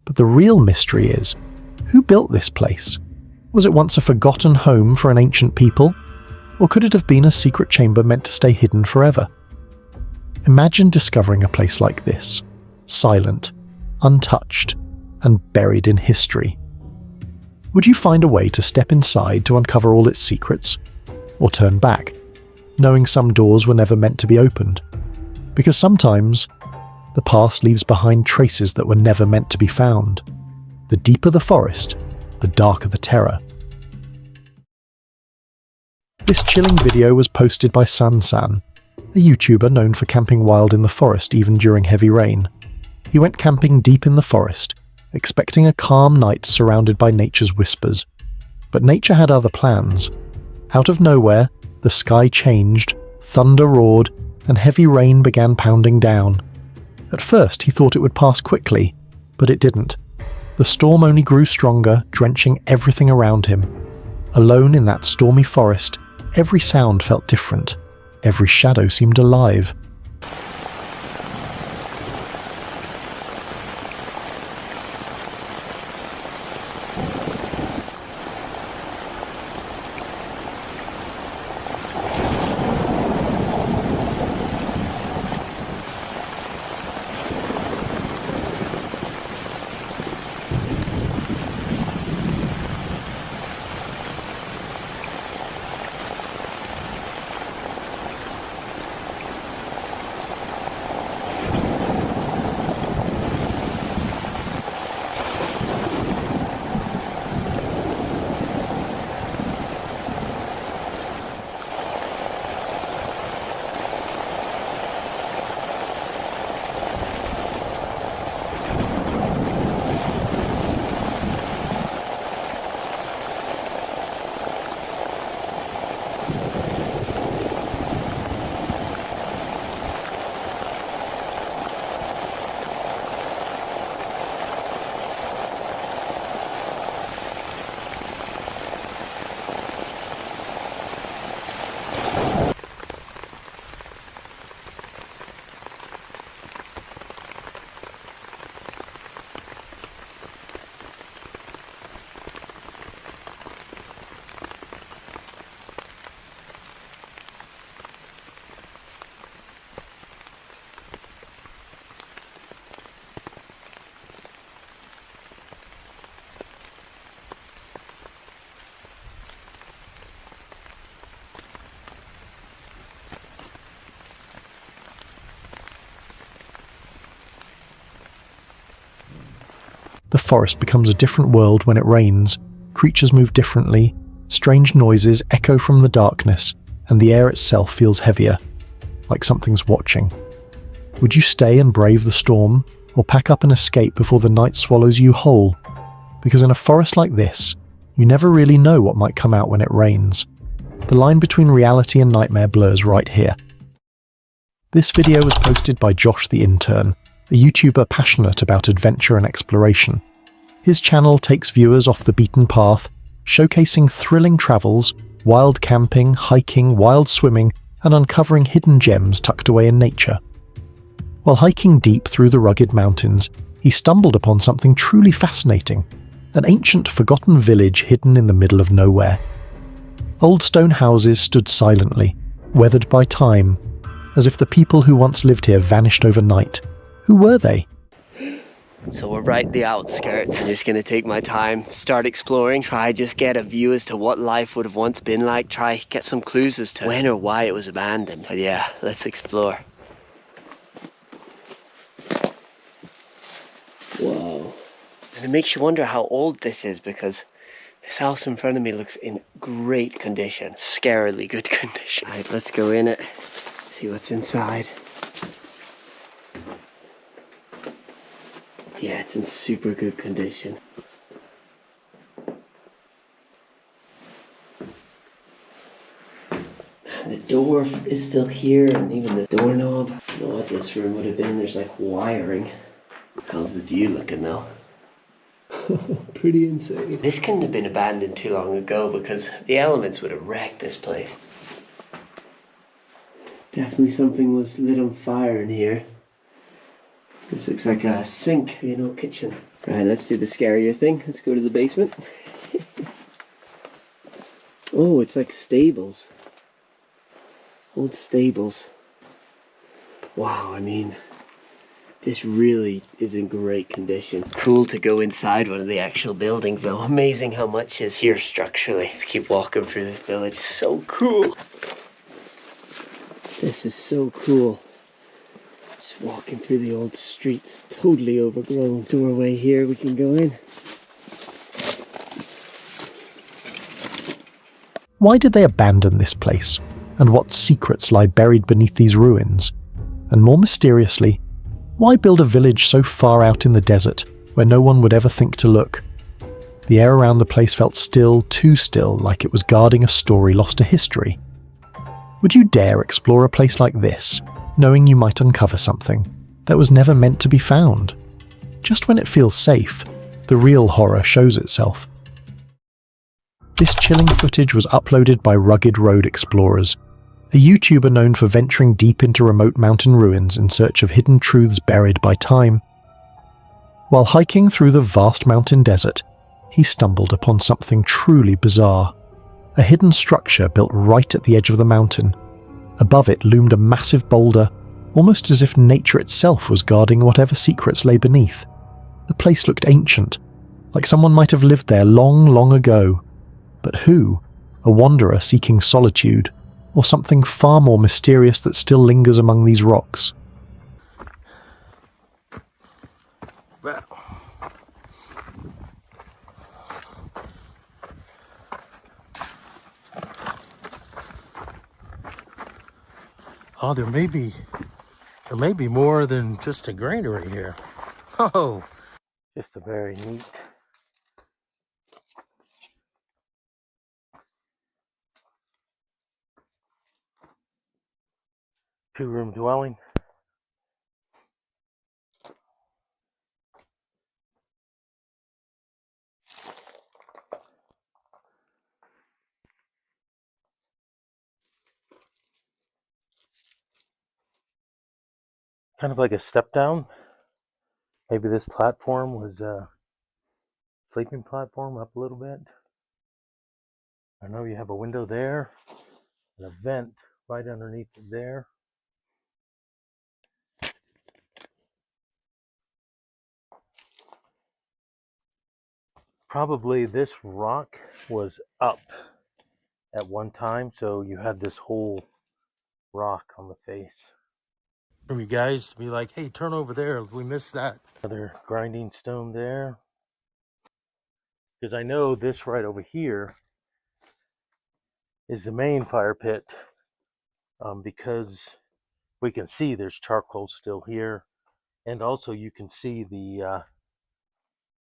But the real mystery is, who built this place? Was it once a forgotten home for an ancient people? Or could it have been a secret chamber meant to stay hidden forever? Imagine discovering a place like this, silent, untouched, and buried in history. Would you find a way to step inside to uncover all its secrets? Or turn back, knowing some doors were never meant to be opened? Because sometimes, the past leaves behind traces that were never meant to be found. The deeper the forest, the darker the terror. This chilling video was posted by San, a YouTuber known for camping wild in the forest even during heavy rain. He went camping deep in the forest, expecting a calm night surrounded by nature's whispers. But nature had other plans. Out of nowhere, the sky changed, thunder roared, and heavy rain began pounding down. At first he thought it would pass quickly, but it didn't. The storm only grew stronger, drenching everything around him. Alone in that stormy forest, every sound felt different. Every shadow seemed alive. The forest becomes a different world when it rains. Creatures move differently, strange noises echo from the darkness, and the air itself feels heavier, like something's watching. Would you stay and brave the storm, or pack up and escape before the night swallows you whole? Because in a forest like this, you never really know what might come out when it rains. The line between reality and nightmare blurs right here. This video was posted by Josh the Intern, a YouTuber passionate about adventure and exploration. His channel takes viewers off the beaten path, showcasing thrilling travels, wild camping, hiking, wild swimming, and uncovering hidden gems tucked away in nature. While hiking deep through the rugged mountains, he stumbled upon something truly fascinating, an ancient forgotten village hidden in the middle of nowhere. Old stone houses stood silently, weathered by time, as if the people who once lived here vanished overnight. Who were they? So we're right at the outskirts. I'm just gonna take my time, start exploring, try just get a view as to what life would have once been like, try get some clues as to when or why it was abandoned. But yeah, let's explore. Whoa. And it makes you wonder how old this is, because this house in front of me looks in great condition, scarily good condition. Right, let's go in it, see what's inside. Yeah, it's in super good condition. Man, the door is still here, and even the doorknob. I don't know what this room would have been. There's like wiring. How's the view looking though? Pretty insane. This couldn't have been abandoned too long ago because the elements would have wrecked this place. Definitely something was lit on fire in here. This looks like a sink, you know, kitchen. Right, let's do the scarier thing. Let's go to the basement. Oh, it's like stables. Old stables. Wow, I mean, this really is in great condition. Cool to go inside one of the actual buildings though. Amazing how much is here structurally. Let's keep walking through this village. It's so cool. This is so cool. Just walking through the old streets, totally overgrown. Doorway here, we can go in. Why did they abandon this place? And what secrets lie buried beneath these ruins? And more mysteriously, why build a village so far out in the desert where no one would ever think to look? The air around the place felt still, too still, like it was guarding a story lost to history. Would you dare explore a place like this, knowing you might uncover something that was never meant to be found? Just when it feels safe, the real horror shows itself. This chilling footage was uploaded by Rugged Road Explorers, a YouTuber known for venturing deep into remote mountain ruins in search of hidden truths buried by time. While hiking through the vast mountain desert, he stumbled upon something truly bizarre. A hidden structure built right at the edge of the mountain. Above it loomed a massive boulder, almost as if nature itself was guarding whatever secrets lay beneath. The place looked ancient, like someone might have lived there long, long ago. But who? A wanderer seeking solitude, or something far more mysterious that still lingers among these rocks? Oh, there may be more than just a granary here. Oh, just a very neat. Two-room dwelling. Kind of like a step down. Maybe this platform was a sleeping platform up a little bit. I know you have a window there, and a vent right underneath it there. Probably this rock was up at one time, so you had this whole rock on the face. For you guys to be like, hey, turn over there, we missed that. Another grinding stone there. Because I know this right over here is the main fire pit, because we can see there's charcoal still here, and also you can see the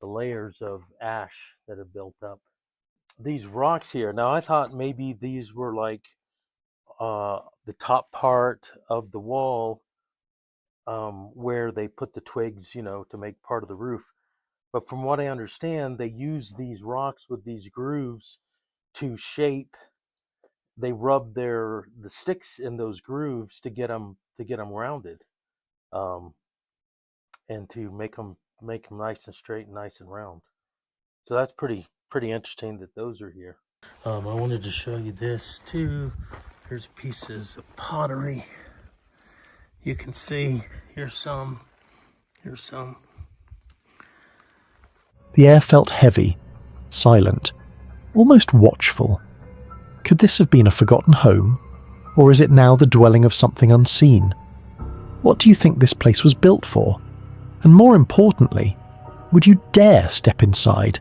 layers of ash that have built up. These rocks here, now I thought maybe these were like the top part of the wall, where they put the twigs, you know, to make part of the roof. But from what I understand, they use these rocks with these grooves to shape. They rub the sticks in those grooves to get them rounded, and to make them nice and straight and nice and round. So that's pretty interesting that those are here. I wanted to show you this too. Here's pieces of pottery. You can see here's some. The air felt heavy, silent, almost watchful. Could this have been a forgotten home, or is it now the dwelling of something unseen? What do you think this place was built for? And more importantly, would you dare step inside?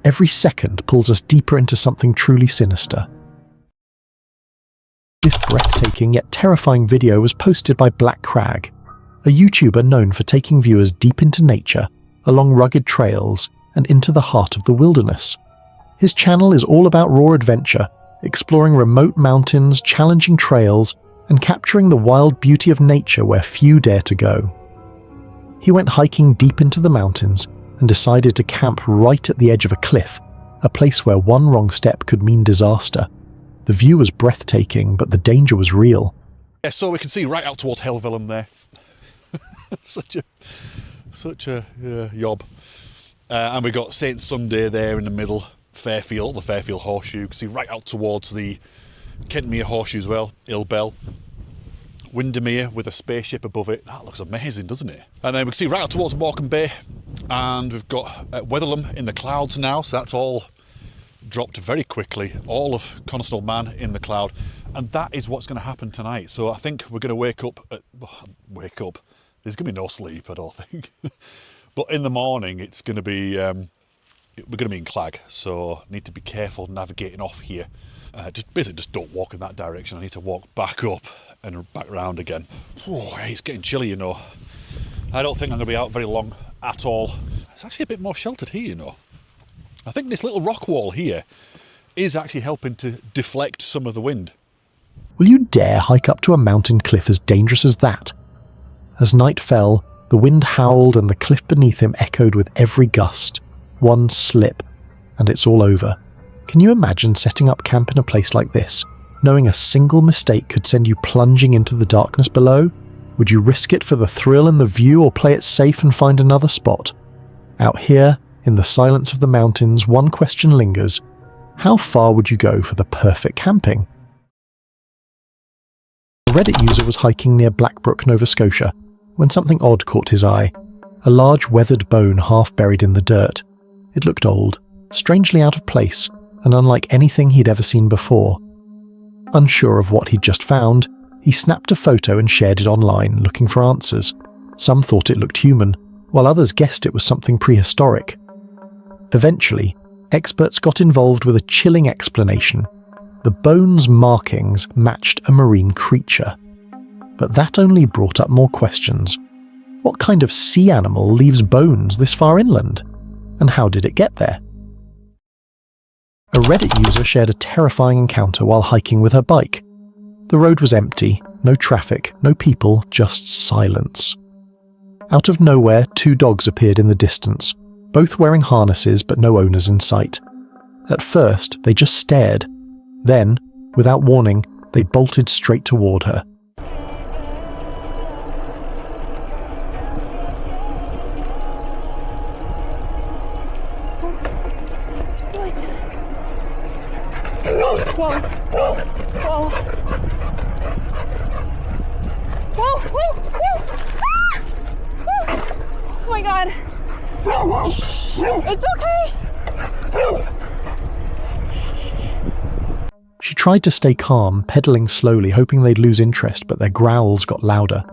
Every second pulls us deeper into something truly sinister. This breathtaking yet terrifying video was posted by Black Crag, a YouTuber known for taking viewers deep into nature, along rugged trails, and into the heart of the wilderness. His channel is all about raw adventure, exploring remote mountains, challenging trails, and capturing the wild beauty of nature where few dare to go. He went hiking deep into the mountains and decided to camp right at the edge of a cliff, a place where one wrong step could mean disaster. The view was breathtaking, but the danger was real. Yeah, so we can see right out towards Helvellyn there. such a yob. And we got St Sunday there in the middle, Fairfield, the Fairfield Horseshoe. You can see right out towards the Kentmere Horseshoe as well, Ilbel. Windermere with a spaceship above it. That looks amazing, doesn't it? And then we can see right out towards Morecambe Bay. And we've got Wetherlam in the clouds now, so that's all dropped very quickly. All of Coniston Man in the cloud. And that is what's going to happen tonight. So I think we're going to wake up. There's going to be no sleep, I don't think. But in the morning, it's going to be, we're going to be in Clag. So need to be careful navigating off here. Just don't walk in that direction. I need to walk back up and back round again. Oh, it's getting chilly, you know. I don't think I'm going to be out very long at all. It's actually a bit more sheltered here, you know. I think this little rock wall here is actually helping to deflect some of the wind. Will you dare hike up to a mountain cliff as dangerous as that? As night fell, the wind howled and the cliff beneath him echoed with every gust. One slip, and it's all over. Can you imagine setting up camp in a place like this, knowing a single mistake could send you plunging into the darkness below? Would you risk it for the thrill and the view, or play it safe and find another spot? Out here, in the silence of the mountains, one question lingers. How far would you go for the perfect camping? A Reddit user was hiking near Blackbrook, Nova Scotia, when something odd caught his eye. A large weathered bone half buried in the dirt. It looked old, strangely out of place, and unlike anything he'd ever seen before. Unsure of what he'd just found, he snapped a photo and shared it online, looking for answers. Some thought it looked human, while others guessed it was something prehistoric. Eventually, experts got involved with a chilling explanation. The bone's markings matched a marine creature. But that only brought up more questions. What kind of sea animal leaves bones this far inland? And how did it get there? A Reddit user shared a terrifying encounter while hiking with her bike. The road was empty, no traffic, no people, just silence. Out of nowhere, 2 dogs appeared in the distance, both wearing harnesses but no owners in sight. At first, they just stared. Then, without warning, they bolted straight toward her. Whoa. Whoa. Whoa, whoa, whoa. Ah! Oh my god. It's okay. She tried to stay calm, pedaling slowly, hoping they'd lose interest, but their growls got louder.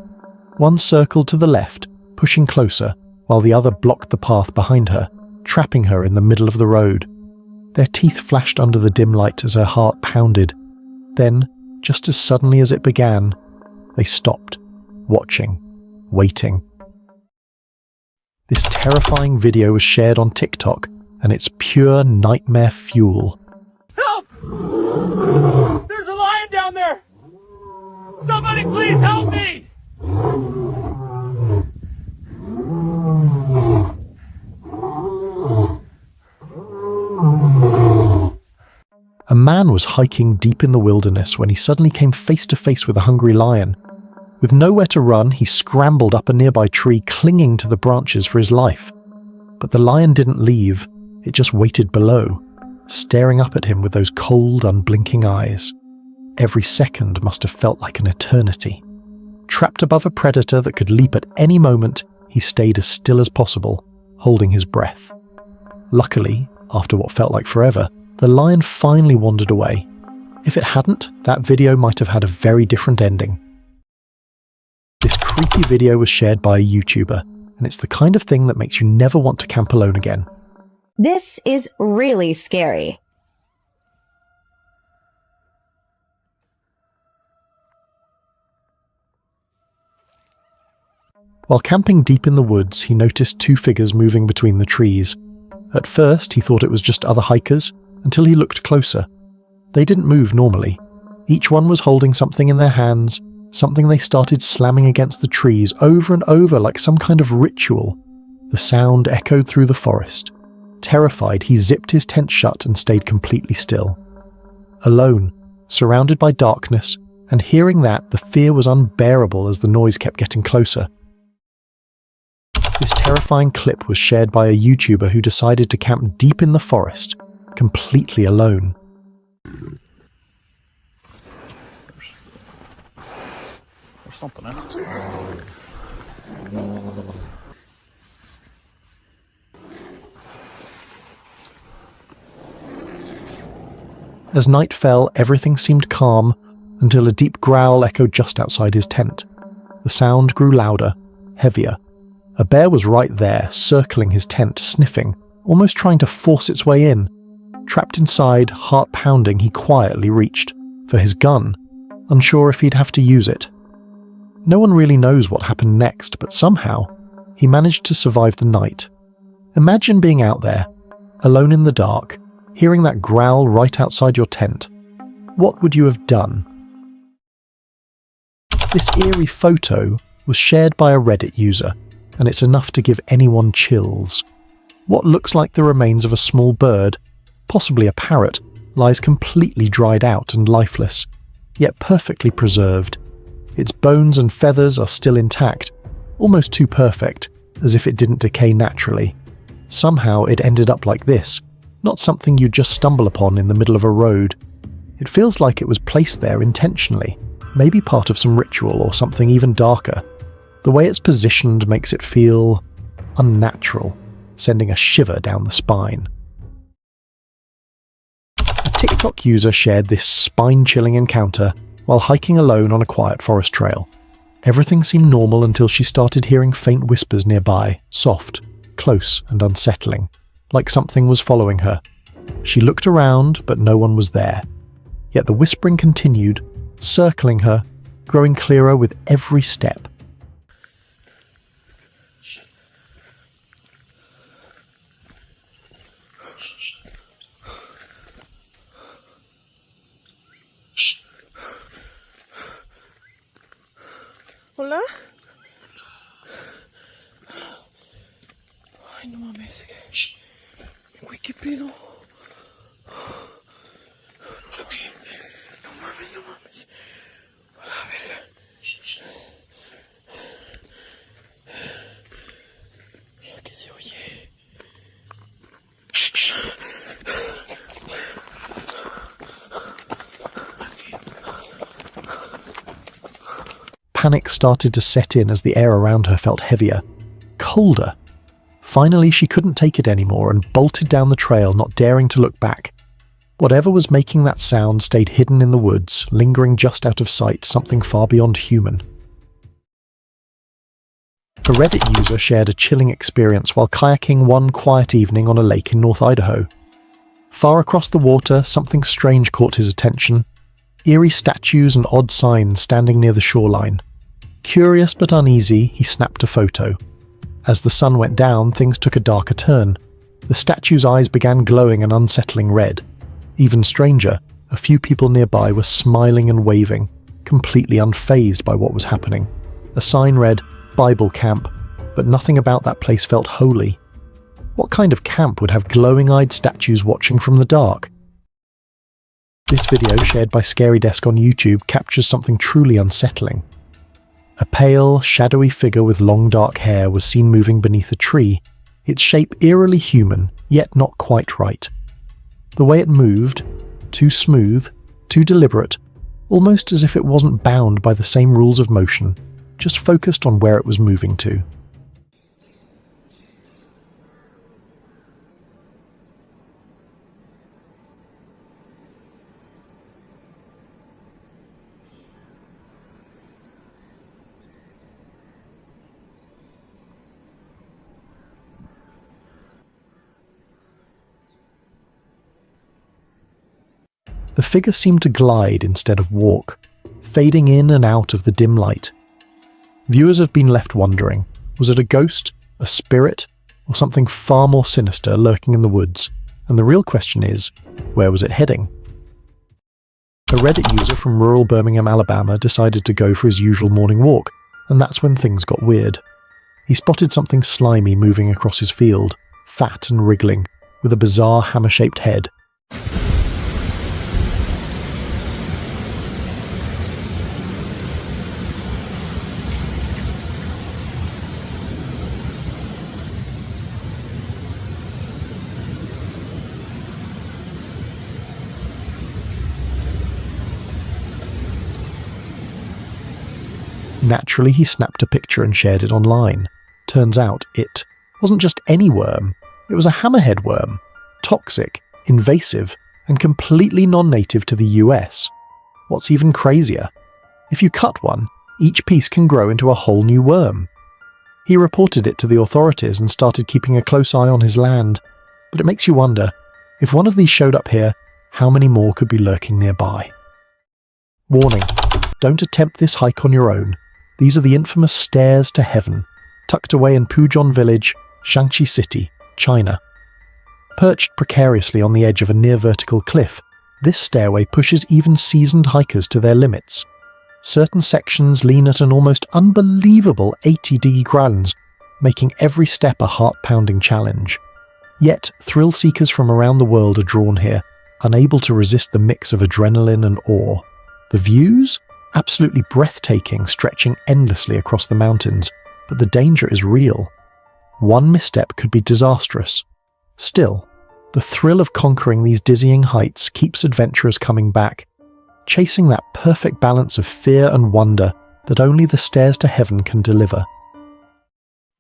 One circled to the left, pushing closer, while the other blocked the path behind her, trapping her in the middle of the road. Their teeth flashed under the dim light as her heart pounded. Then, just as suddenly as it began, they stopped, watching, waiting. This terrifying video was shared on TikTok, and it's pure nightmare fuel. Help! There's a lion down there! Somebody please help me! A man was hiking deep in the wilderness when he suddenly came face to face with a hungry lion. With nowhere to run, he scrambled up a nearby tree, clinging to the branches for his life. But the lion didn't leave, it just waited below, staring up at him with those cold, unblinking eyes. Every second must have felt like an eternity. Trapped above a predator that could leap at any moment, he stayed as still as possible, holding his breath. Luckily, after what felt like forever, the lion finally wandered away. If it hadn't, that video might have had a very different ending. This creepy video was shared by a YouTuber, and it's the kind of thing that makes you never want to camp alone again. This is really scary. While camping deep in the woods, he noticed 2 figures moving between the trees. At first, he thought it was just other hikers, until he looked closer. They didn't move normally. Each one was holding something in their hands, something they started slamming against the trees over and over like some kind of ritual. The sound echoed through the forest. Terrified, he zipped his tent shut and stayed completely still. Alone, surrounded by darkness, and hearing that, the fear was unbearable as the noise kept getting closer. This terrifying clip was shared by a YouTuber who decided to camp deep in the forest, completely alone. There's something in it. As night fell, everything seemed calm, until a deep growl echoed just outside his tent. The sound grew louder, heavier. A bear was right there, circling his tent, sniffing, almost trying to force its way in. Trapped inside, heart pounding, he quietly reached for his gun, unsure if he'd have to use it. No one really knows what happened next, but somehow, he managed to survive the night. Imagine being out there, alone in the dark, hearing that growl right outside your tent. What would you have done? This eerie photo was shared by a Reddit user, and it's enough to give anyone chills. What looks like the remains of a small bird, possibly a parrot, lies completely dried out and lifeless, yet perfectly preserved. Its bones and feathers are still intact, almost too perfect, as if it didn't decay naturally. Somehow it ended up like this, not something you'd just stumble upon in the middle of a road. It feels like it was placed there intentionally, maybe part of some ritual or something even darker. The way it's positioned makes it feel unnatural, sending a shiver down the spine. A TikTok user shared this spine-chilling encounter while hiking alone on a quiet forest trail. Everything seemed normal until she started hearing faint whispers nearby, soft, close and unsettling, like something was following her. She looked around, but no one was there. Yet the whispering continued, circling her, growing clearer with every step. Hola. Ay, no mames. Güey, ¿qué pedo? Ok. No mames, no mames. A verga. Mira que se oye. Panic started to set in as the air around her felt heavier, colder. Finally, she couldn't take it anymore and bolted down the trail, not daring to look back. Whatever was making that sound stayed hidden in the woods, lingering just out of sight, something far beyond human. A Reddit user shared a chilling experience while kayaking one quiet evening on a lake in North Idaho. Far across the water, something strange caught his attention. Eerie statues and odd signs standing near the shoreline. Curious but uneasy, he snapped a photo. As the sun went down, things took a darker turn. The statue's eyes began glowing an unsettling red. Even stranger, a few people nearby were smiling and waving, completely unfazed by what was happening. A sign read, "Bible Camp," but nothing about that place felt holy. What kind of camp would have glowing-eyed statues watching from the dark? This video, shared by Scary Desk on YouTube, captures something truly unsettling. A pale, shadowy figure with long dark hair was seen moving beneath a tree, its shape eerily human, yet not quite right. The way it moved, too smooth, too deliberate, almost as if it wasn't bound by the same rules of motion, just focused on where it was moving to. The figure seemed to glide instead of walk, fading in and out of the dim light. Viewers have been left wondering, was it a ghost, a spirit, or something far more sinister lurking in the woods? And the real question is, where was it heading? A Reddit user from rural Birmingham, Alabama decided to go for his usual morning walk, and that's when things got weird. He spotted something slimy moving across his field, fat and wriggling, with a bizarre hammer-shaped head. Naturally, he snapped a picture and shared it online. Turns out it wasn't just any worm, it was a hammerhead worm. Toxic, invasive, and completely non-native to the US. What's even crazier? If you cut one, each piece can grow into a whole new worm. He reported it to the authorities and started keeping a close eye on his land. But it makes you wonder, if one of these showed up here, how many more could be lurking nearby? Warning, don't attempt this hike on your own. These are the infamous stairs to heaven, tucked away in Pujon Village, Shaanxi City, China. Perched precariously on the edge of a near-vertical cliff, this stairway pushes even seasoned hikers to their limits. Certain sections lean at an almost unbelievable 80 degrees, making every step a heart-pounding challenge. Yet, thrill-seekers from around the world are drawn here, unable to resist the mix of adrenaline and awe. The views? Absolutely breathtaking, stretching endlessly across the mountains, but the danger is real. One misstep could be disastrous. Still, the thrill of conquering these dizzying heights keeps adventurers coming back, chasing that perfect balance of fear and wonder that only the stairs to heaven can deliver.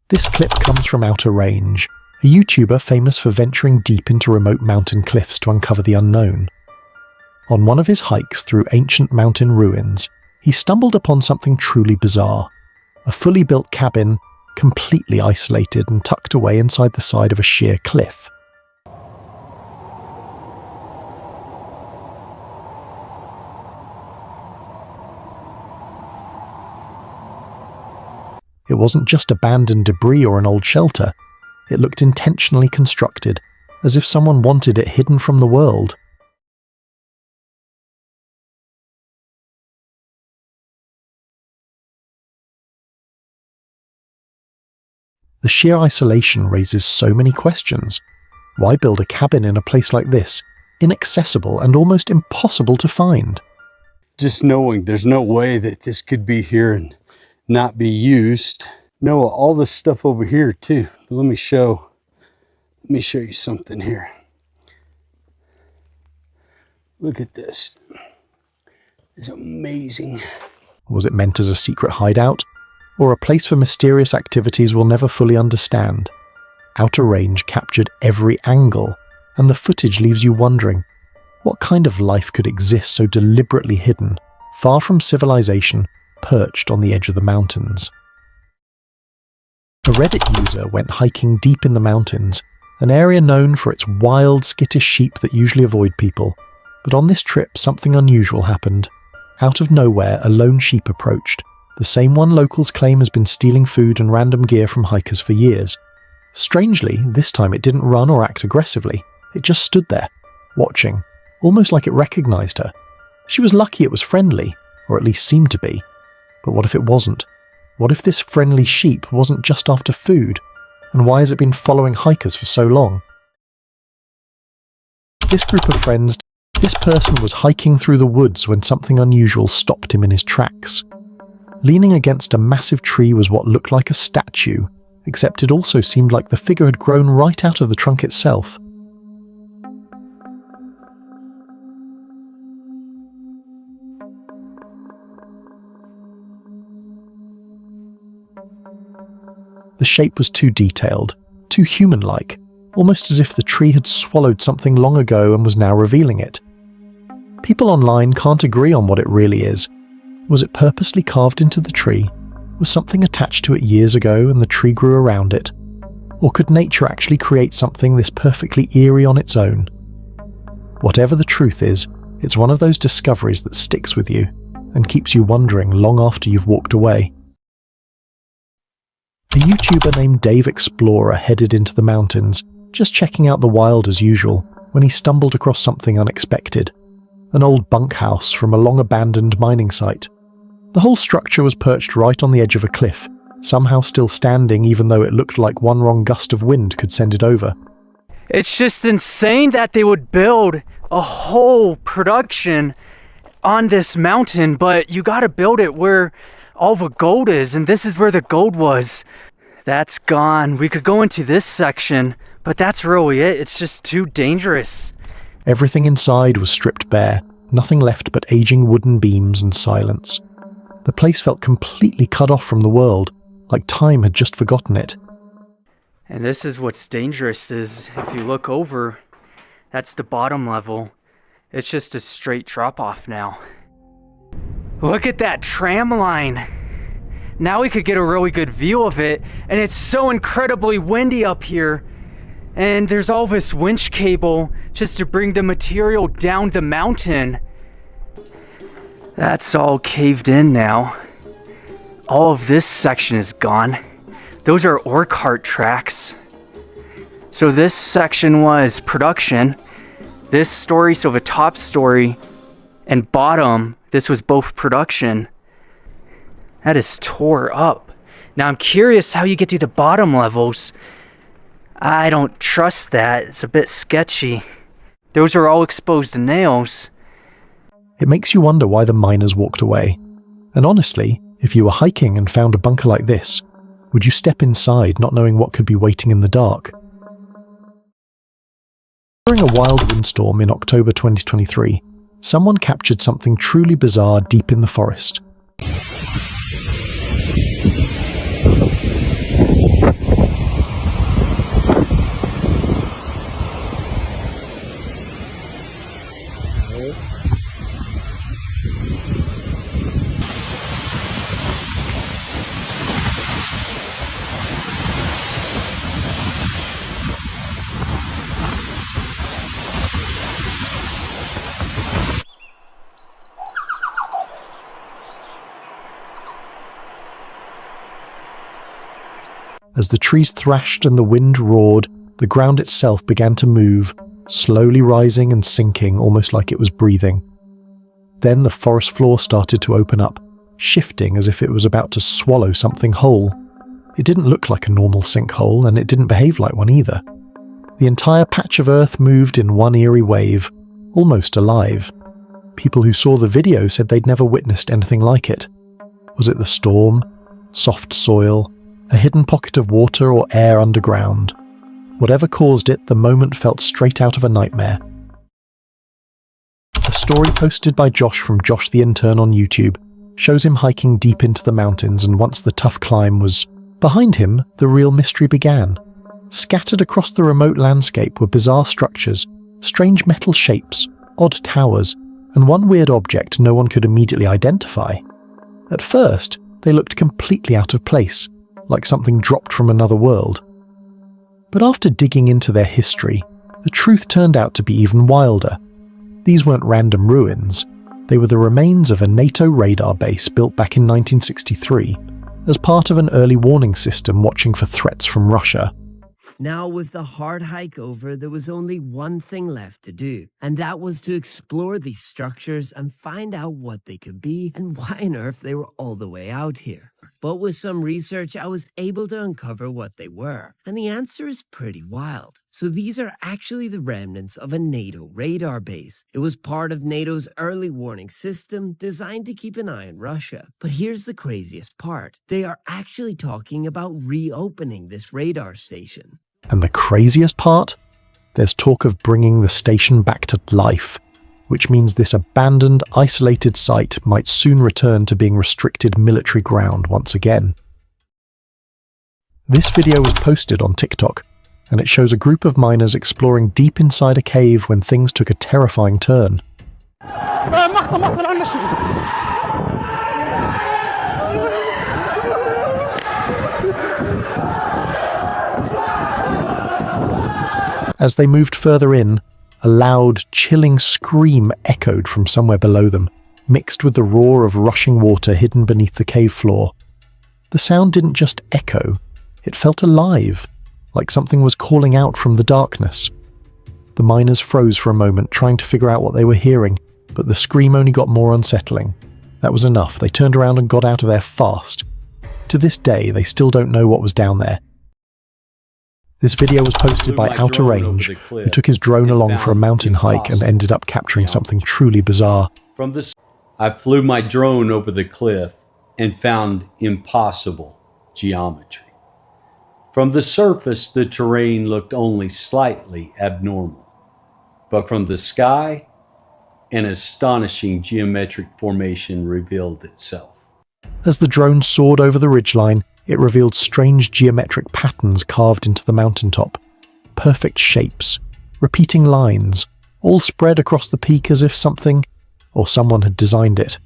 This clip comes from Outer Range, a YouTuber famous for venturing deep into remote mountain cliffs to uncover the unknown. On one of his hikes through ancient mountain ruins, he stumbled upon something truly bizarre. A fully built cabin, completely isolated and tucked away inside the side of a sheer cliff. It wasn't just abandoned debris or an old shelter. It looked intentionally constructed, as if someone wanted it hidden from the world. The sheer isolation raises so many questions. Why build a cabin in a place like this, inaccessible and almost impossible to find? Just knowing there's no way that this could be here and not be used. Noah, all this stuff over here too. Let me show you something here. Look at this. It's amazing. Was it meant as a secret hideout? Or a place for mysterious activities we'll never fully understand? Outer Range captured every angle, and the footage leaves you wondering, what kind of life could exist so deliberately hidden, far from civilization, perched on the edge of the mountains? A Reddit user went hiking deep in the mountains, an area known for its wild, skittish sheep that usually avoid people. But on this trip, something unusual happened. Out of nowhere, a lone sheep approached, the same one locals claim has been stealing food and random gear from hikers for years. Strangely, this time it didn't run or act aggressively. It just stood there, watching, almost like it recognized her. She was lucky it was friendly, or at least seemed to be. But what if it wasn't? What if this friendly sheep wasn't just after food? And why has it been following hikers for so long? This group of friends, this person was hiking through the woods when something unusual stopped him in his tracks. Leaning against a massive tree was what looked like a statue, except it also seemed like the figure had grown right out of the trunk itself. The shape was too detailed, too human-like, almost as if the tree had swallowed something long ago and was now revealing it. People online can't agree on what it really is. Was it purposely carved into the tree? Was something attached to it years ago and the tree grew around it? Or could nature actually create something this perfectly eerie on its own? Whatever the truth is, it's one of those discoveries that sticks with you and keeps you wondering long after you've walked away. A YouTuber named Dave Explorer headed into the mountains, just checking out the wild as usual, when he stumbled across something unexpected. an old bunkhouse from a long-abandoned mining site. The whole structure was perched right on the edge of a cliff, somehow still standing even though it looked like one wrong gust of wind could send it over. It's just insane that they would build a whole production on this mountain, but you gotta build it where all the gold is, and this is where the gold was. That's gone. We could go into this section, but that's really it. It's just too dangerous. Everything inside was stripped bare, nothing left but aging wooden beams and silence. The place felt completely cut off from the world, like time had just forgotten it. And this is what's dangerous is if you look over, that's the bottom level. It's just a straight drop off now. Look at that tram line. Now we could get a really good view of it, and it's so incredibly windy up here. And there's all this winch cable just to bring the material down the mountain. That's all caved in now. All of this section is gone. Those are ore cart tracks. So this section was production. This story, so the top story and bottom, this was both production. That is tore up. Now I'm curious how you get to the bottom levels. I don't trust that. It's a bit sketchy. Those are all exposed nails. It makes you wonder why the miners walked away. And honestly, if you were hiking and found a bunker like this, would you step inside not knowing what could be waiting in the dark? During a wild windstorm in October 2023, someone captured something truly bizarre deep in the forest. As the trees thrashed and the wind roared, the ground itself began to move, slowly rising and sinking almost like it was breathing. Then the forest floor started to open up, shifting as if it was about to swallow something whole. It didn't look like a normal sinkhole, and it didn't behave like one either. The entire patch of earth moved in one eerie wave, almost alive. People who saw the video said they'd never witnessed anything like it. Was it the storm, soft soil, a hidden pocket of water or air underground? Whatever caused it, the moment felt straight out of a nightmare. A story posted by Josh from Josh the Intern on YouTube shows him hiking deep into the mountains, and once the tough climb was behind him, the real mystery began. Scattered across the remote landscape were bizarre structures, strange metal shapes, odd towers, and one weird object no one could immediately identify. At first, they looked completely out of place, like something dropped from another world. But after digging into their history, the truth turned out to be even wilder. These weren't random ruins. They were the remains of a NATO radar base built back in 1963, as part of an early warning system watching for threats from Russia. Now, with the hard hike over, there was only one thing left to do, and that was to explore these structures and find out what they could be and why on earth they were all the way out here. But with some research, I was able to uncover what they were, and the answer is pretty wild. So these are actually the remnants of a NATO radar base. It was part of NATO's early warning system designed to keep an eye on Russia. But here's the craziest part. They are actually talking about reopening this radar station. And the craziest part? There's talk of bringing the station back to life, which means this abandoned, isolated site might soon return to being restricted military ground once again. This video was posted on TikTok, and it shows a group of miners exploring deep inside a cave when things took a terrifying turn. As they moved further in, a loud, chilling scream echoed from somewhere below them, mixed with the roar of rushing water hidden beneath the cave floor. The sound didn't just echo, it felt alive, like something was calling out from the darkness. The miners froze for a moment, trying to figure out what they were hearing, but the scream only got more unsettling. That was enough. They turned around and got out of there fast. To this day, they still don't know what was down there. This video was posted by Outer Range, who took his drone along for a mountain hike and ended up capturing something truly bizarre. I flew my drone over the cliff and found impossible geometry. From the surface, the terrain looked only slightly abnormal, but from the sky, an astonishing geometric formation revealed itself. As the drone soared over the ridgeline, it revealed strange geometric patterns carved into the mountaintop. Perfect shapes, repeating lines, all spread across the peak as if something or someone had designed it.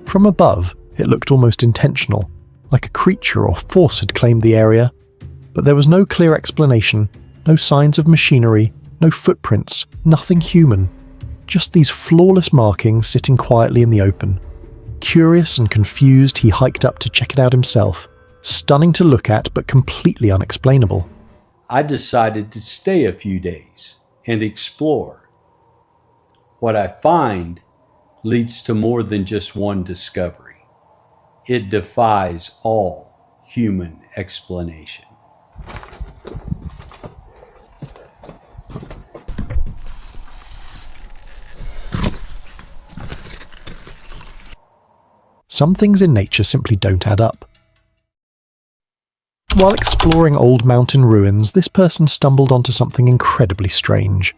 From above, it looked almost intentional, like a creature or force had claimed the area. But there was no clear explanation, no signs of machinery, no footprints, nothing human. Just these flawless markings sitting quietly in the open. Curious and confused, he hiked up to check it out himself. Stunning to look at, but completely unexplainable. I decided to stay a few days and explore. What I find leads to more than just one discovery. It defies all human explanation. Some things in nature simply don't add up. While exploring old mountain ruins, this person stumbled onto something incredibly strange.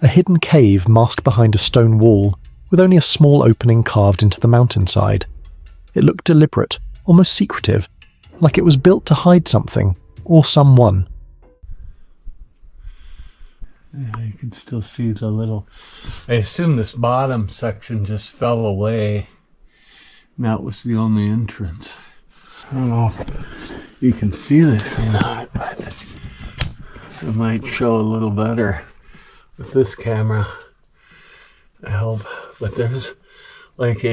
A hidden cave masked behind a stone wall, with only a small opening carved into the mountainside. It looked deliberate, almost secretive, like it was built to hide something, or someone. Yeah, you can still see the little... I assume this bottom section just fell away. And that was the only entrance. I don't know if you can see this or not, but it might show a little better with this camera. I hope. But there's like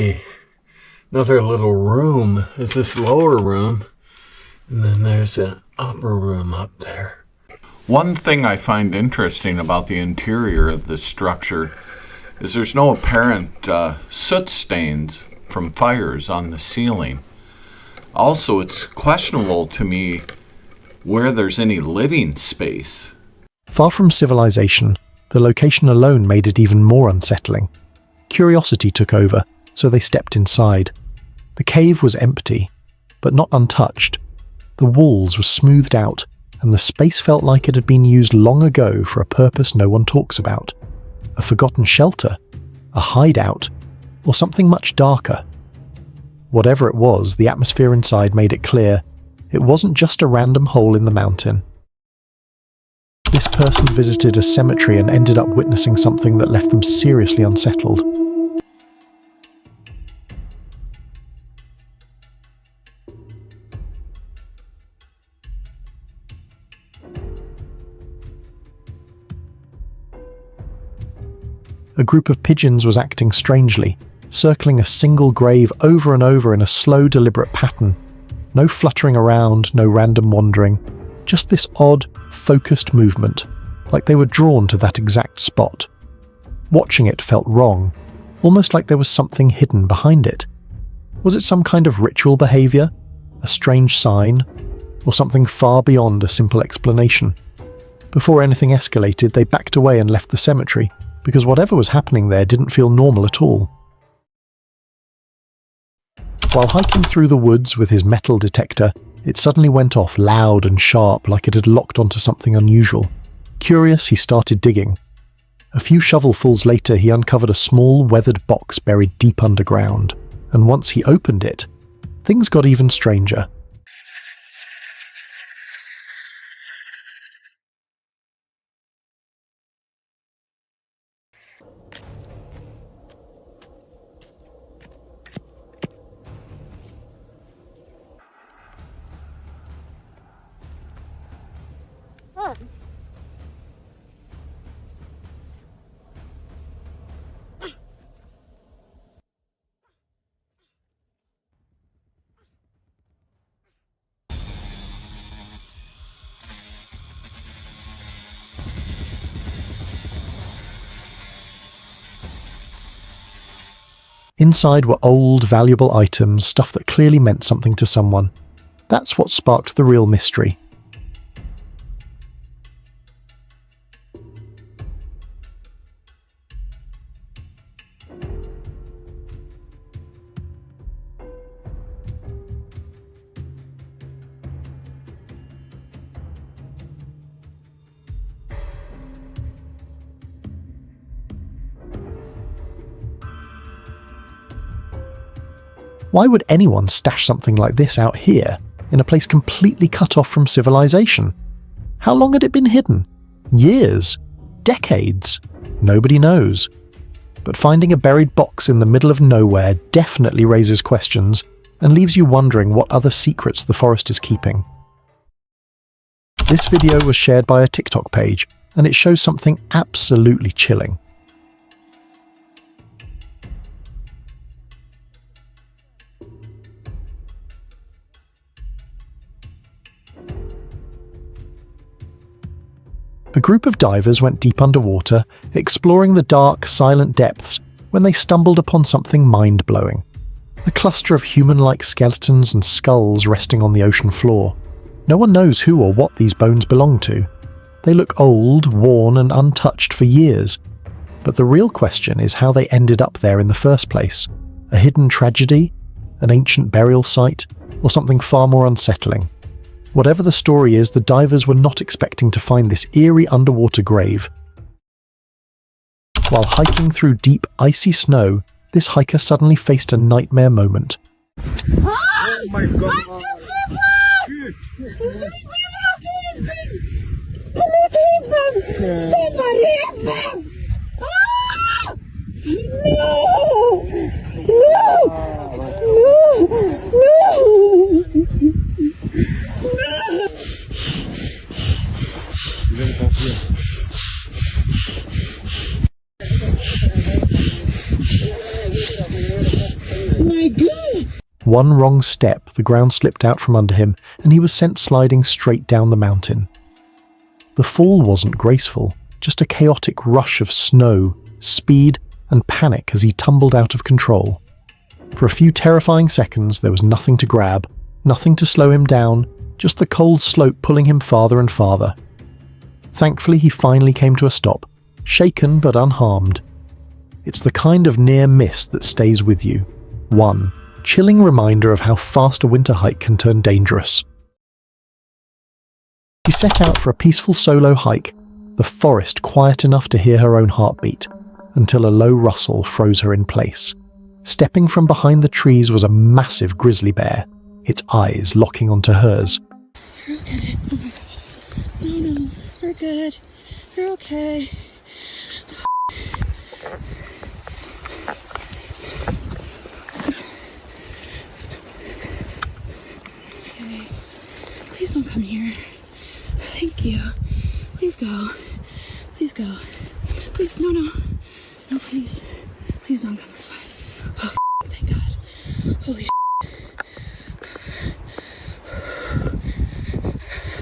another little room. There's this lower room, and then there's an upper room up there. One thing I find interesting about the interior of this structure is there's no apparent soot stains from fires on the ceiling. Also, it's questionable to me where there's any living space. Far from civilization, the location alone made it even more unsettling. Curiosity took over, so they stepped inside. The cave was empty, but not untouched. The walls were smoothed out, and the space felt like it had been used long ago for a purpose no one talks about. A forgotten shelter, a hideout, or something much darker. Whatever it was, the atmosphere inside made it clear it wasn't just a random hole in the mountain. This person visited a cemetery and ended up witnessing something that left them seriously unsettled. A group of pigeons was acting strangely, circling a single grave over and over in a slow, deliberate pattern. No fluttering around, no random wandering, just this odd, focused movement, like they were drawn to that exact spot. Watching it felt wrong, almost like there was something hidden behind it. Was it some kind of ritual behavior, a strange sign, or something far beyond a simple explanation? Before anything escalated, they backed away and left the cemetery, because whatever was happening there didn't feel normal at all. While hiking through the woods with his metal detector, it suddenly went off loud and sharp, like it had locked onto something unusual. Curious, he started digging. A few shovelfuls later, he uncovered a small, weathered box buried deep underground, and once he opened it, things got even stranger. Inside were old, valuable items, stuff that clearly meant something to someone. That's what sparked the real mystery. Why would anyone stash something like this out here, in a place completely cut off from civilization? How long had it been hidden? Years? Decades? Nobody knows. But finding a buried box in the middle of nowhere definitely raises questions and leaves you wondering what other secrets the forest is keeping. This video was shared by a TikTok page, and it shows something absolutely chilling. A group of divers went deep underwater, exploring the dark, silent depths, when they stumbled upon something mind-blowing. A cluster of human-like skeletons and skulls resting on the ocean floor. No one knows who or what these bones belong to. They look old, worn, and untouched for years. But the real question is how they ended up there in the first place. A hidden tragedy? An ancient burial site? Or something far more unsettling? Whatever the story is, the divers were not expecting to find this eerie underwater grave. While hiking through deep, icy snow, this hiker suddenly faced a nightmare moment. Oh my god! My God! One wrong step, the ground slipped out from under him, and he was sent sliding straight down the mountain. The fall wasn't graceful, just a chaotic rush of snow, speed, and panic as he tumbled out of control. For a few terrifying seconds, there was nothing to grab, nothing to slow him down, just the cold slope pulling him farther and farther. Thankfully, he finally came to a stop, shaken but unharmed. It's the kind of near miss that stays with you. One chilling reminder of how fast a winter hike can turn dangerous. She set out for a peaceful solo hike, the forest quiet enough to hear her own heartbeat, until a low rustle froze her in place. Stepping from behind the trees was a massive grizzly bear, its eyes locking onto hers. You're okay. Oh my god. No, we're good. You're okay. Okay. Please don't come here. Thank you. Please go. Please go. Please, no. No, please. Please don't come this way. Oh, thank God. Holy shit.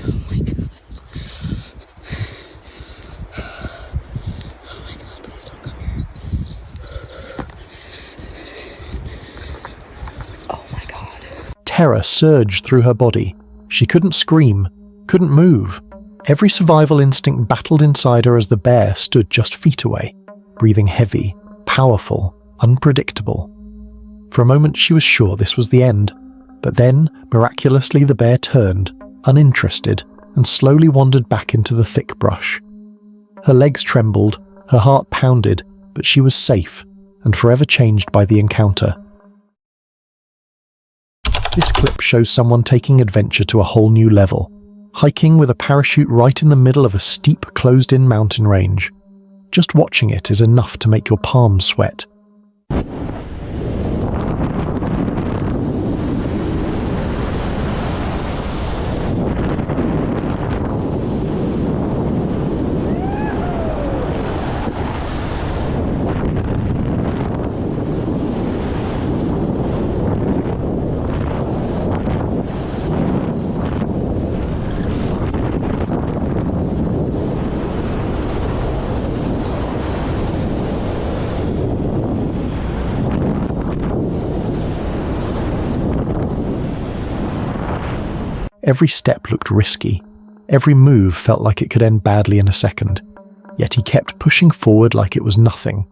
Oh my God. Oh my God, please don't come here. Oh my God. Terror surged through her body. She couldn't scream, couldn't move. Every survival instinct battled inside her as the bear stood just feet away, breathing heavy, powerful, unpredictable. For a moment she was sure this was the end, but then, miraculously, the bear turned, uninterested, and slowly wandered back into the thick brush. Her legs trembled, her heart pounded, but she was safe, and forever changed by the encounter. This clip shows someone taking adventure to a whole new level, hiking with a parachute right in the middle of a steep, closed-in mountain range. Just watching it is enough to make your palms sweat. Every step looked risky. Every move felt like it could end badly in a second. Yet he kept pushing forward like it was nothing.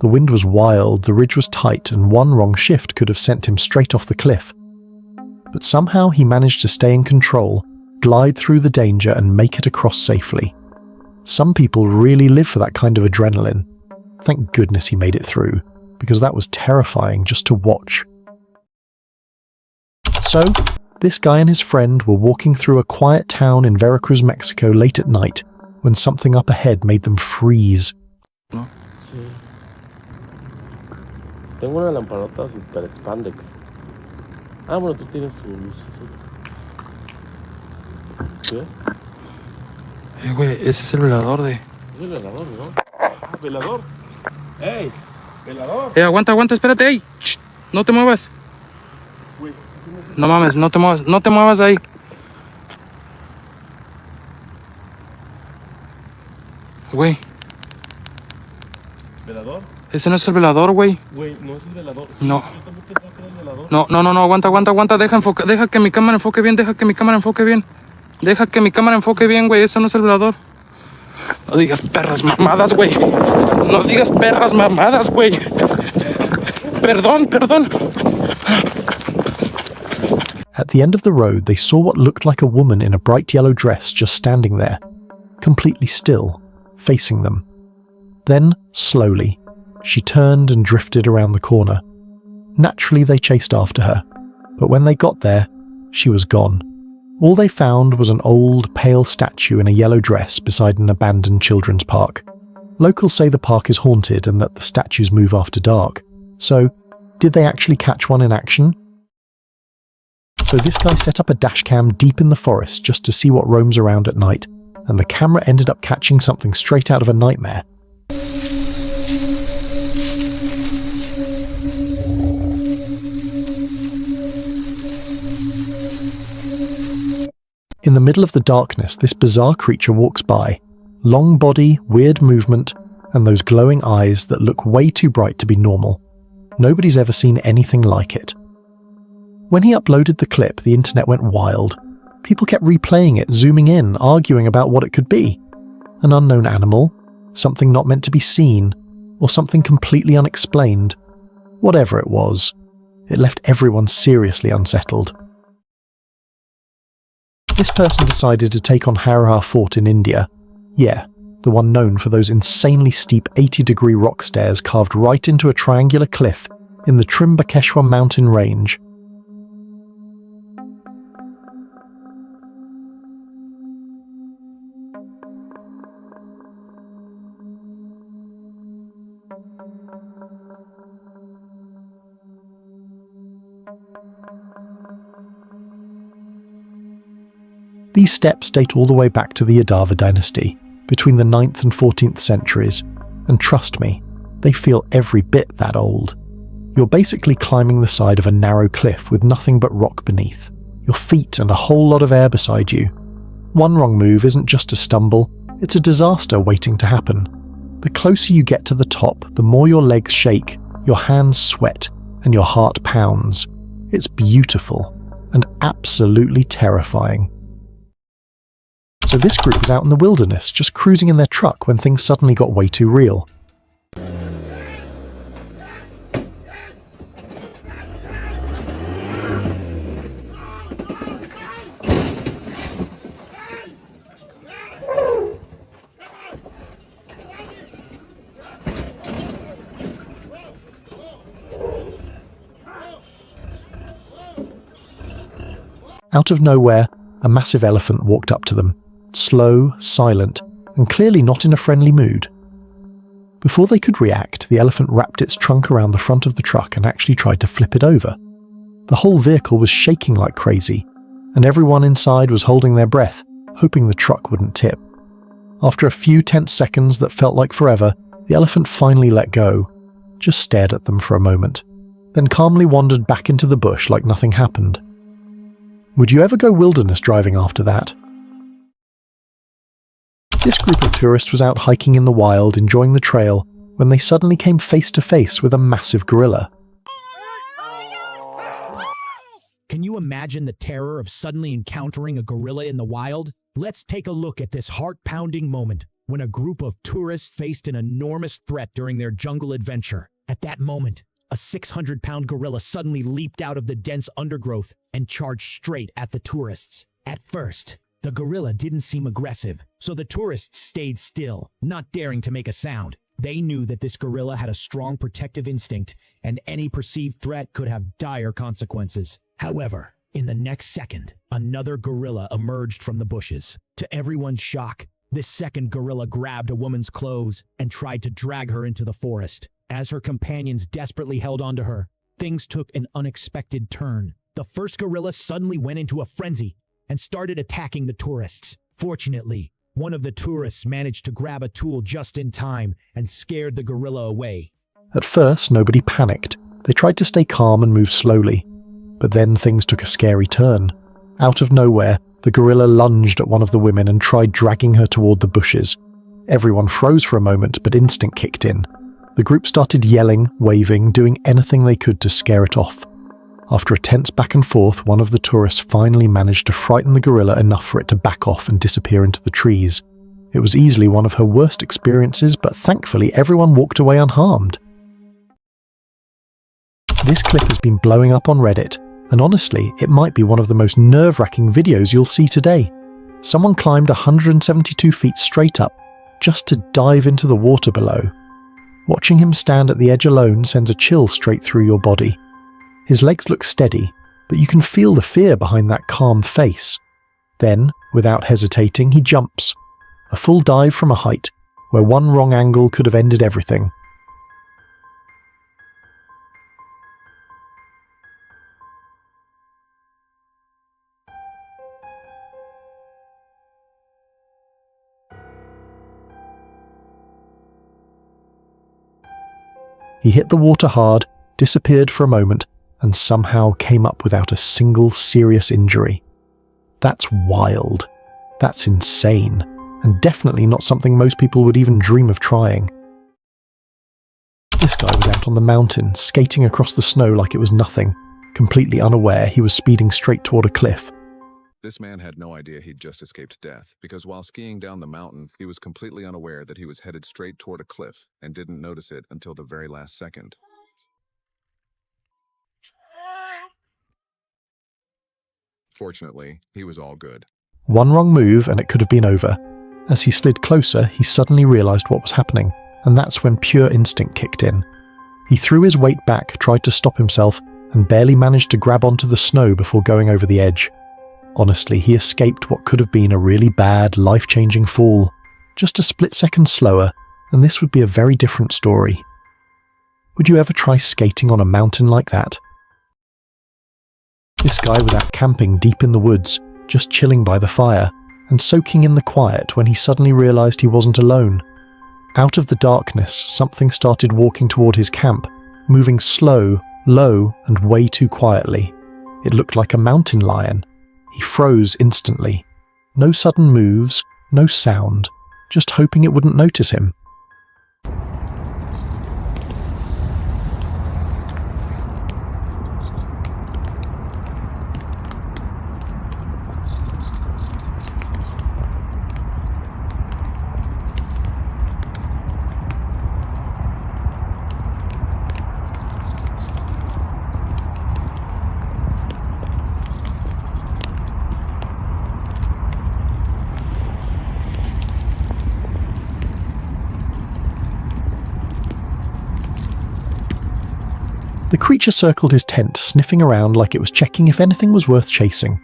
The wind was wild, the ridge was tight, and one wrong shift could have sent him straight off the cliff. But somehow he managed to stay in control, glide through the danger, and make it across safely. Some people really live for that kind of adrenaline. Thank goodness he made it through, because that was terrifying just to watch. So, this guy and his friend were walking through a quiet town in Veracruz, Mexico late at night, when something up ahead made them freeze. ¿No? Sí. Tengo una lamparota super expandex. Ah, bueno, tú tienes tu luz azul. ¿Sí? Güey, ese es el velador de... Es el velador, ¿no? Ah, velador. ¡Ey! ¡Velador! Aguanta, espérate, ey. Shh, no te muevas. No mames, no te muevas de ahí. Güey. ¿Velador? Ese no es el velador, güey. Güey, no es el velador. Sí, No. Yo también pensaba que era el velador. No, aguanta. Deja que mi cámara enfoque bien, Deja que mi cámara enfoque bien, güey. Eso no es el velador. No digas perras mamadas, güey. Perdón. At the end of the road, they saw what looked like a woman in a bright yellow dress just standing there, completely still, facing them. Then, slowly, she turned and drifted around the corner. Naturally, they chased after her, but when they got there, she was gone. All they found was an old, pale statue in a yellow dress beside an abandoned children's park. Locals say the park is haunted and that the statues move after dark. So, did they actually catch one in action? So this guy set up a dashcam deep in the forest just to see what roams around at night, and the camera ended up catching something straight out of a nightmare. In the middle of the darkness, this bizarre creature walks by. Long body, weird movement, and those glowing eyes that look way too bright to be normal. Nobody's ever seen anything like it. When he uploaded the clip, the internet went wild. People kept replaying it, zooming in, arguing about what it could be. An unknown animal, something not meant to be seen, or something completely unexplained. Whatever it was, it left everyone seriously unsettled. This person decided to take on Harahar Fort in India. Yeah, the one known for those insanely steep 80-degree rock stairs carved right into a triangular cliff in the Trimbakeshwar mountain range. These steps date all the way back to the Yadava dynasty, between the 9th and 14th centuries, and trust me, they feel every bit that old. You're basically climbing the side of a narrow cliff with nothing but rock beneath, your feet and a whole lot of air beside you. One wrong move isn't just a stumble, it's a disaster waiting to happen. The closer you get to the top, the more your legs shake, your hands sweat, and your heart pounds. It's beautiful, and absolutely terrifying. So this group was out in the wilderness, just cruising in their truck when things suddenly got way too real. Out of nowhere, a massive elephant walked up to them. Slow, silent, and clearly not in a friendly mood. Before they could react, the elephant wrapped its trunk around the front of the truck and actually tried to flip it over. The whole vehicle was shaking like crazy, and everyone inside was holding their breath, hoping the truck wouldn't tip. After a few tense seconds that felt like forever, the elephant finally let go, just stared at them for a moment, then calmly wandered back into the bush like nothing happened. Would you ever go wilderness driving after that? This group of tourists was out hiking in the wild, enjoying the trail, when they suddenly came face to face with a massive gorilla. Can you imagine the terror of suddenly encountering a gorilla in the wild? Let's take a look at this heart-pounding moment when a group of tourists faced an enormous threat during their jungle adventure. At that moment, a 600-pound gorilla suddenly leaped out of the dense undergrowth and charged straight at the tourists. At first, the gorilla didn't seem aggressive, so the tourists stayed still, not daring to make a sound. They knew that this gorilla had a strong protective instinct, and any perceived threat could have dire consequences. However, in the next second, another gorilla emerged from the bushes. To everyone's shock, this second gorilla grabbed a woman's clothes and tried to drag her into the forest. As her companions desperately held onto her, things took an unexpected turn. The first gorilla suddenly went into a frenzy and started attacking the tourists. Fortunately, one of the tourists managed to grab a tool just in time and scared the gorilla away. At first, nobody panicked. They tried to stay calm and move slowly. But then things took a scary turn. Out of nowhere, the gorilla lunged at one of the women and tried dragging her toward the bushes. Everyone froze for a moment, but instinct kicked in. The group started yelling, waving, doing anything they could to scare it off. After a tense back and forth, one of the tourists finally managed to frighten the gorilla enough for it to back off and disappear into the trees. It was easily one of her worst experiences, but thankfully everyone walked away unharmed. This clip has been blowing up on Reddit, and honestly, it might be one of the most nerve-wracking videos you'll see today. Someone climbed 172 feet straight up, just to dive into the water below. Watching him stand at the edge alone sends a chill straight through your body. His legs look steady, but you can feel the fear behind that calm face. Then, without hesitating, he jumps. A full dive from a height, where one wrong angle could have ended everything. He hit the water hard, disappeared for a moment, and somehow came up without a single serious injury. That's wild. That's insane, and definitely not something most people would even dream of trying. This guy was out on the mountain, skating across the snow like it was nothing, completely unaware he was speeding straight toward a cliff. This man had no idea he'd just escaped death, because while skiing down the mountain, he was completely unaware that he was headed straight toward a cliff, and didn't notice it until the very last second. Fortunately, he was all good. One wrong move and it could have been over. As he slid closer, he suddenly realized what was happening, and that's when pure instinct kicked in. He threw his weight back, tried to stop himself, and barely managed to grab onto the snow before going over the edge. Honestly, he escaped what could have been a really bad, life-changing fall. Just a split second slower, and this would be a very different story. Would you ever try skating on a mountain like that? This guy was out camping deep in the woods, just chilling by the fire, and soaking in the quiet when he suddenly realized he wasn't alone. Out of the darkness, something started walking toward his camp, moving slow, low, and way too quietly. It looked like a mountain lion. He froze instantly. No sudden moves, no sound, just hoping it wouldn't notice him. The creature circled his tent, sniffing around like it was checking if anything was worth chasing.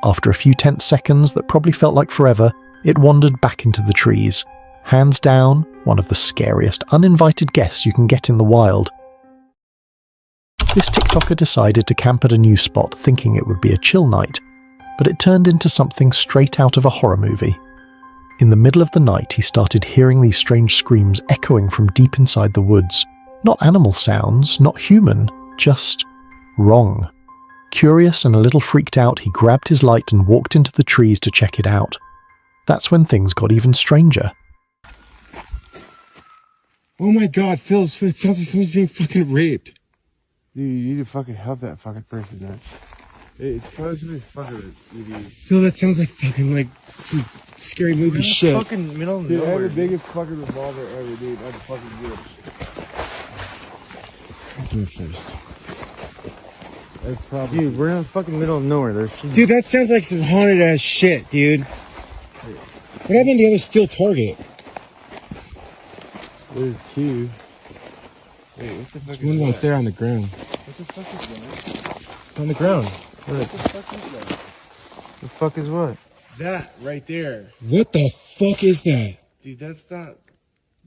After a few tense seconds that probably felt like forever, it wandered back into the trees. Hands down, one of the scariest, uninvited guests you can get in the wild. This TikToker decided to camp at a new spot, thinking it would be a chill night, but it turned into something straight out of a horror movie. In the middle of the night, he started hearing these strange screams echoing from deep inside the woods. Not animal sounds, not human, just wrong. Curious and a little freaked out, he grabbed his light and walked into the trees to check it out. That's when things got even stranger. Oh my god, Phil, it sounds like someone's being fucking raped. Dude, you need to fucking help that fucking person, man. It's supposed to be fucking ED. Phil, that sounds like fucking like some scary movie shit. Fucking middle of Dude, nowhere. I have the biggest fucking revolver ever, dude. I'm fucking good. Give me first. That's probably. Dude, we're in the fucking middle of nowhere. Dude, that sounds like some haunted ass shit, dude. What happened to the other steel target? There's two. Wait, what the fuck is one right there on the ground. What the fuck is that? It's on the ground. What the fuck is that? The fuck is what? That right there. What the fuck is that? Dude, that's not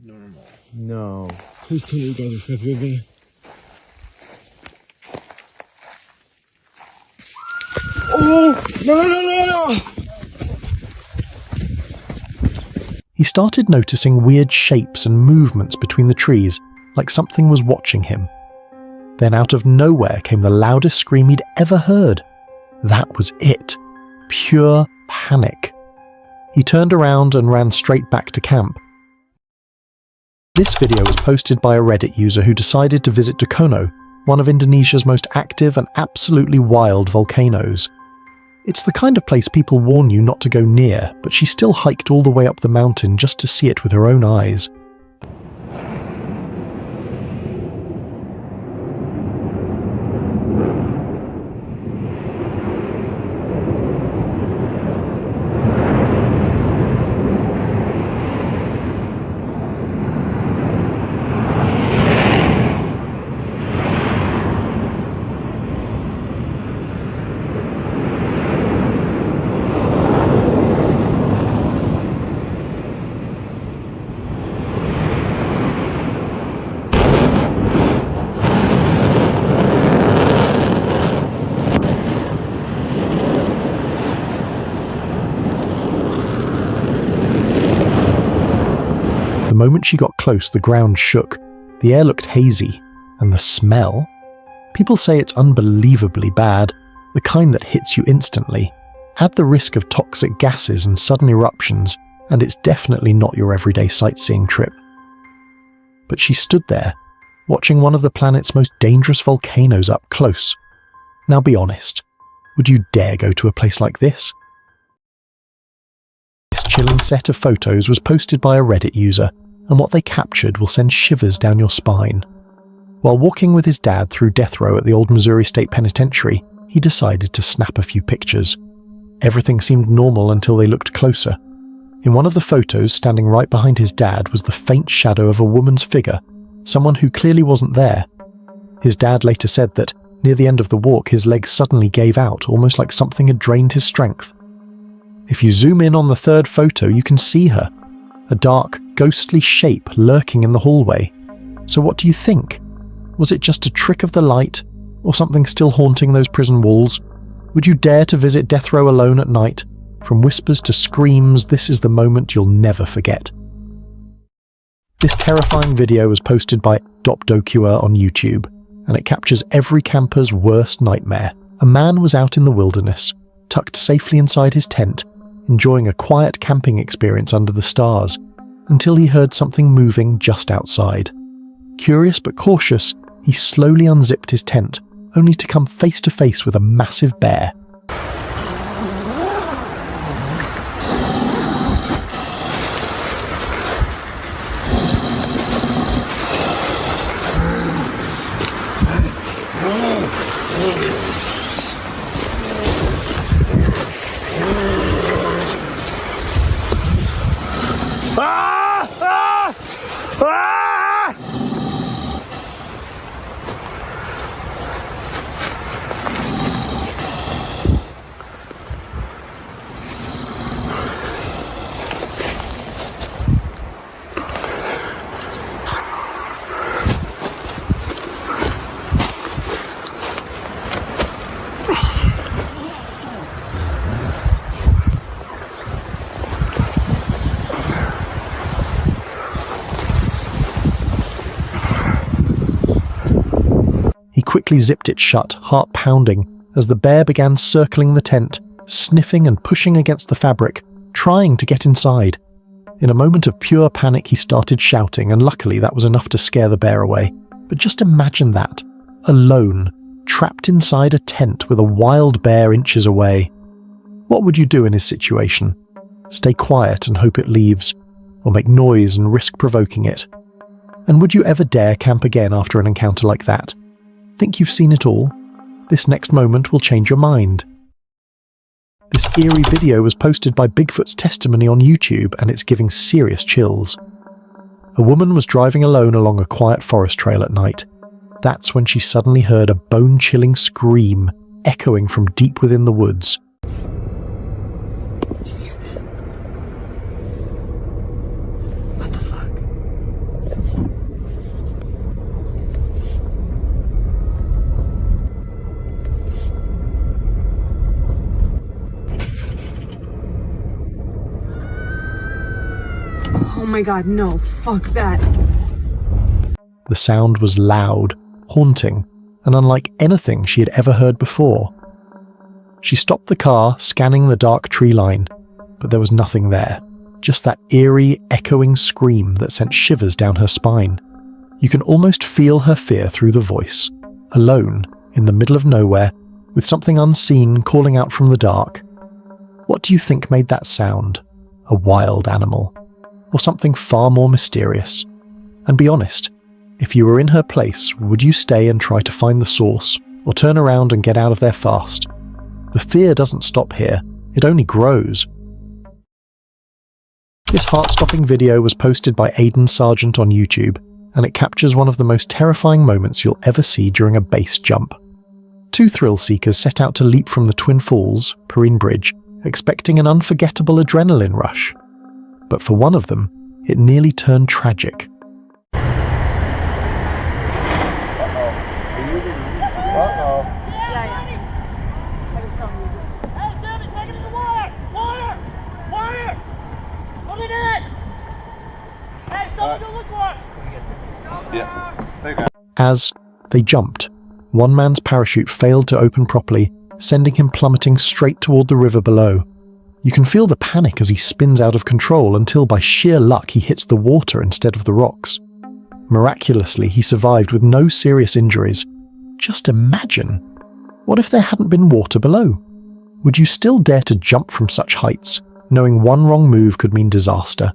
normal. No. Please tell me you guys are fucking with me. Oh! No! He started noticing weird shapes and movements between the trees, like something was watching him. Then out of nowhere came the loudest scream he'd ever heard. That was it. Pure panic. He turned around and ran straight back to camp. This video was posted by a Reddit user who decided to visit Volcano, one of Indonesia's most active and absolutely wild volcanoes. It's the kind of place people warn you not to go near, but she still hiked all the way up the mountain just to see it with her own eyes. The moment she got close, the ground shook, the air looked hazy, and the smell? People say it's unbelievably bad, the kind that hits you instantly. Add the risk of toxic gases and sudden eruptions, and it's definitely not your everyday sightseeing trip. But she stood there, watching one of the planet's most dangerous volcanoes up close. Now be honest, would you dare go to a place like this? This chilling set of photos was posted by a Reddit user, and what they captured will send shivers down your spine. While walking with his dad through death row at the old Missouri State Penitentiary, he decided to snap a few pictures. Everything seemed normal until they looked closer. In one of the photos, standing right behind his dad, was the faint shadow of a woman's figure, someone who clearly wasn't there. His dad later said that, near the end of the walk, his legs suddenly gave out, almost like something had drained his strength. If you zoom in on the third photo, you can see her, a dark, ghostly shape lurking in the hallway. So what do you think? Was it just a trick of the light, or something still haunting those prison walls? Would you dare to visit death row alone at night? From whispers to screams, this is the moment you'll never forget. This terrifying video was posted by Dopdokua on YouTube, and it captures every camper's worst nightmare. A man was out in the wilderness, tucked safely inside his tent, enjoying a quiet camping experience under the stars, until he heard something moving just outside. Curious but cautious, he slowly unzipped his tent, only to come face to face with a massive bear. Quickly zipped it shut, heart pounding, as the bear began circling the tent, sniffing and pushing against the fabric, trying to get inside. In a moment of pure panic, he started shouting, and luckily that was enough to scare the bear away. But just imagine that, alone, trapped inside a tent with a wild bear inches away. What would you do in his situation? Stay quiet and hope it leaves, or make noise and risk provoking it? And would you ever dare camp again after an encounter like that? Think you've seen it all? This next moment will change your mind. This eerie video was posted by Bigfoot's testimony on YouTube, and it's giving serious chills. A woman was driving alone along a quiet forest trail at night. That's when she suddenly heard a bone-chilling scream echoing from deep within the woods. What the fuck? Oh my god, no, fuck that. The sound was loud, haunting, and unlike anything she had ever heard before. She stopped the car, scanning the dark tree line, but there was nothing there, just that eerie, echoing scream that sent shivers down her spine. You can almost feel her fear through the voice, alone, in the middle of nowhere, with something unseen calling out from the dark. What do you think made that sound? A wild animal? Or something far more mysterious? And be honest, if you were in her place, would you stay and try to find the source, or turn around and get out of there fast? The fear doesn't stop here, it only grows. This heart-stopping video was posted by Aidan Sargent on YouTube, and it captures one of the most terrifying moments you'll ever see during a base jump. Two thrill seekers set out to leap from the Twin Falls, Perrine Bridge, expecting an unforgettable adrenaline rush. But for one of them, it nearly turned tragic. As they jumped, one man's parachute failed to open properly, sending him plummeting straight toward the river below. You can feel the panic as he spins out of control until by sheer luck he hits the water instead of the rocks. Miraculously, he survived with no serious injuries. Just imagine. What if there hadn't been water below? Would you still dare to jump from such heights, knowing one wrong move could mean disaster?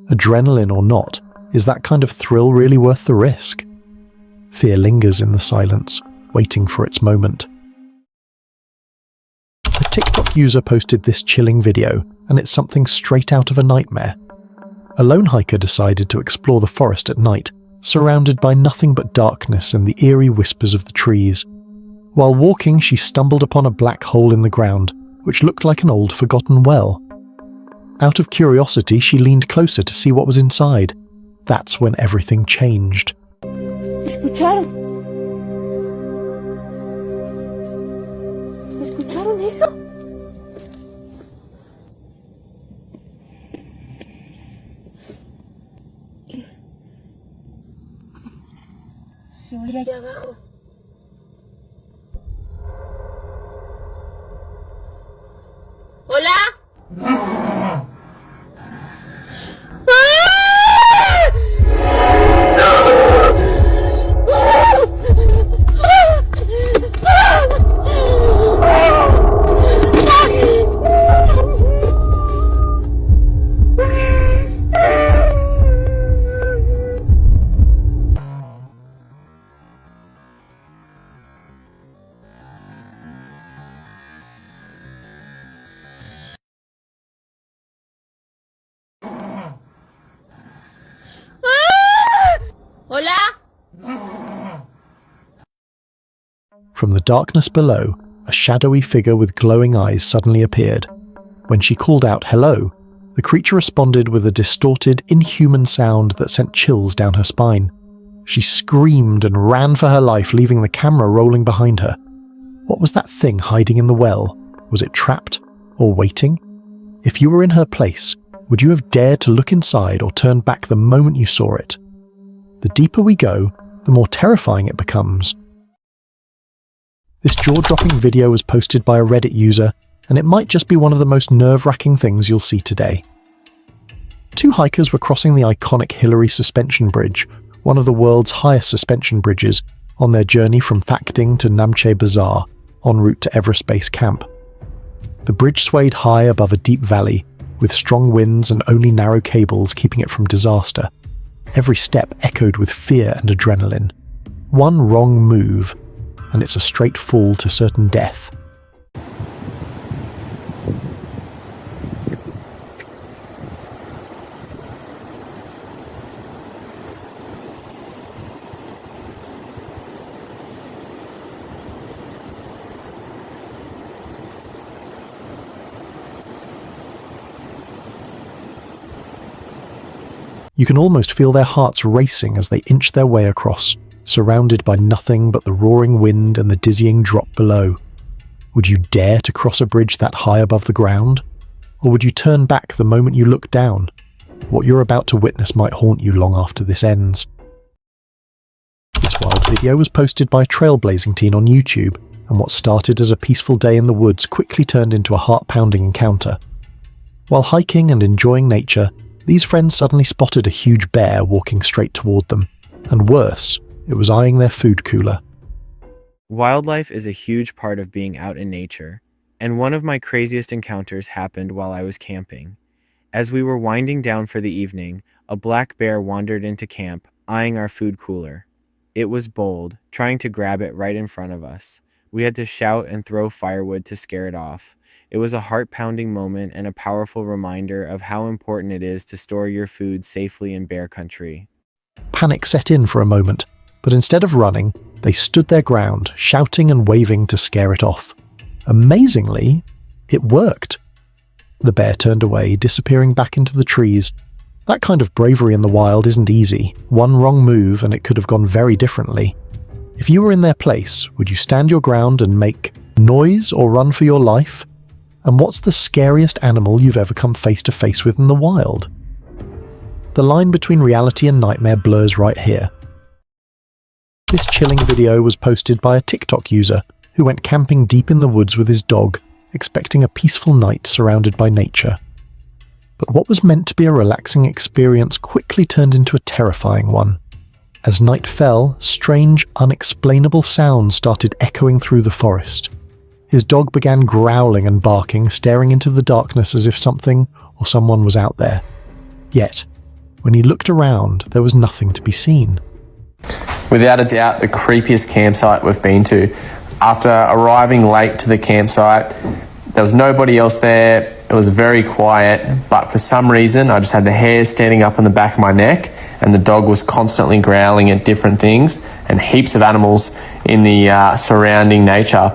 Adrenaline or not, is that kind of thrill really worth the risk? Fear lingers in the silence, waiting for its moment. A TikTok user posted this chilling video, and it's something straight out of a nightmare. A lone hiker decided to explore the forest at night, surrounded by nothing but darkness and the eerie whispers of the trees. While walking, she stumbled upon a black hole in the ground, which looked like an old forgotten well. Out of curiosity, she leaned closer to see what was inside. That's when everything changed. ¿Escucharon? ¿Escucharon eso? ¿Qué? Se oye allá abajo. ¿Hola? From the darkness below, a shadowy figure with glowing eyes suddenly appeared. When she called out hello, the creature responded with a distorted, inhuman sound that sent chills down her spine. She screamed and ran for her life, leaving the camera rolling behind her. What was that thing hiding in the well? Was it trapped or waiting? If you were in her place, would you have dared to look inside or turn back the moment you saw it? The deeper we go, the more terrifying it becomes. This jaw-dropping video was posted by a Reddit user, and it might just be one of the most nerve-wracking things you'll see today. Two hikers were crossing the iconic Hillary Suspension Bridge, one of the world's highest suspension bridges, on their journey from Phakding to Namche Bazaar, en route to Everest Base Camp. The bridge swayed high above a deep valley, with strong winds and only narrow cables keeping it from disaster. Every step echoed with fear and adrenaline. One wrong move, and it's a straight fall to certain death. You can almost feel their hearts racing as they inch their way across, surrounded by nothing but the roaring wind and the dizzying drop below. Would you dare to cross a bridge that high above the ground? Or would you turn back the moment you look down? What you're about to witness might haunt you long after this ends. This wild video was posted by a trailblazing teen on YouTube, and what started as a peaceful day in the woods quickly turned into a heart-pounding encounter. While hiking and enjoying nature, these friends suddenly spotted a huge bear walking straight toward them, and worse, it was eyeing their food cooler. Wildlife is a huge part of being out in nature, and one of my craziest encounters happened while I was camping. As we were winding down for the evening, a black bear wandered into camp, eyeing our food cooler. It was bold, trying to grab it right in front of us. We had to shout and throw firewood to scare it off. It was a heart-pounding moment and a powerful reminder of how important it is to store your food safely in bear country. Panic set in for a moment, but instead of running, they stood their ground, shouting and waving to scare it off. Amazingly, it worked. The bear turned away, disappearing back into the trees. That kind of bravery in the wild isn't easy. One wrong move and it could have gone very differently. If you were in their place, would you stand your ground and make noise or run for your life? And what's the scariest animal you've ever come face to face with in the wild? The line between reality and nightmare blurs right here. This chilling video was posted by a TikTok user who went camping deep in the woods with his dog, expecting a peaceful night surrounded by nature. But what was meant to be a relaxing experience quickly turned into a terrifying one. As night fell, strange, unexplainable sounds started echoing through the forest. His dog began growling and barking, staring into the darkness as if something or someone was out there. Yet, when he looked around, there was nothing to be seen. Without a doubt, the creepiest campsite we've been to. After arriving late to the campsite, there was nobody else there. It was very quiet, but for some reason, I just had the hairs standing up on the back of my neck, and the dog was constantly growling at different things, and heaps of animals in the surrounding nature.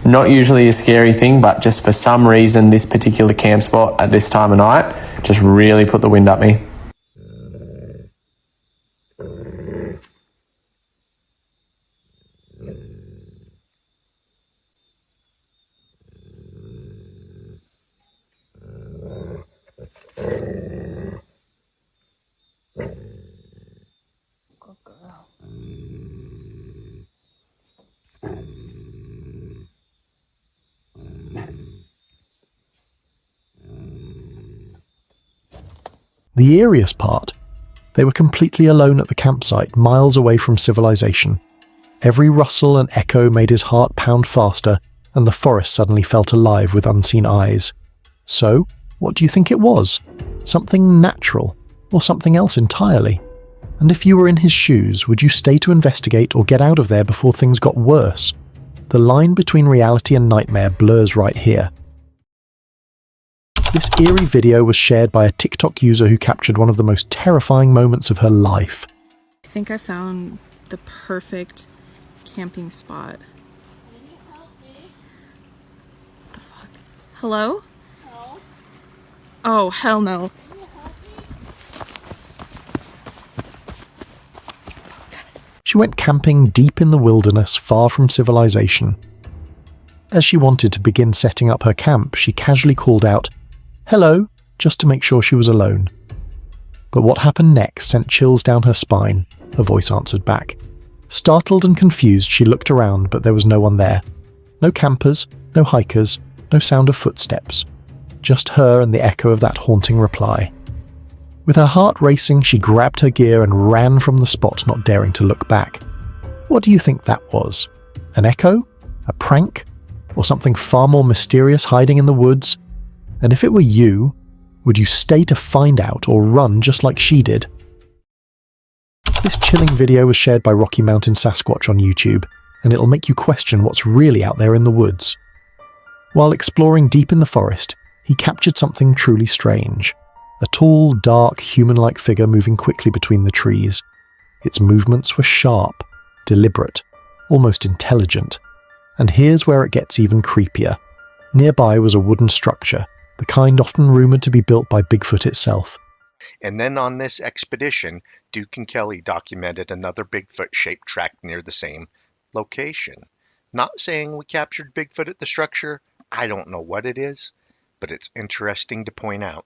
Not usually a scary thing, but just for some reason, this particular camp spot at this time of night just really put the wind up me. The eeriest part, they were completely alone at the campsite, miles away from civilization. Every rustle and echo made his heart pound faster, and the forest suddenly felt alive with unseen eyes. So, what do you think it was? Something natural, or something else entirely? And if you were in his shoes, would you stay to investigate or get out of there before things got worse? The line between reality and nightmare blurs right here. This eerie video was shared by a TikTok user who captured one of the most terrifying moments of her life. I think I found the perfect camping spot. What the fuck? Hello? No. Oh, hell no. She went camping deep in the wilderness, far from civilization. As she wanted to begin setting up her camp, she casually called out, "Hello," just to make sure she was alone. But what happened next sent chills down her spine, her voice answered back. Startled and confused, she looked around, but there was no one there. No campers, no hikers, no sound of footsteps. Just her and the echo of that haunting reply. With her heart racing, she grabbed her gear and ran from the spot, not daring to look back. What do you think that was? An echo? A prank? Or something far more mysterious hiding in the woods? And if it were you, would you stay to find out or run just like she did? This chilling video was shared by Rocky Mountain Sasquatch on YouTube, and it'll make you question what's really out there in the woods. While exploring deep in the forest, he captured something truly strange. A tall, dark, human-like figure moving quickly between the trees. Its movements were sharp, deliberate, almost intelligent. And here's where it gets even creepier. Nearby was a wooden structure, the kind often rumoured to be built by Bigfoot itself. And then on this expedition, Duke and Kelly documented another Bigfoot-shaped track near the same location. Not saying we captured Bigfoot at the structure, I don't know what it is, but it's interesting to point out.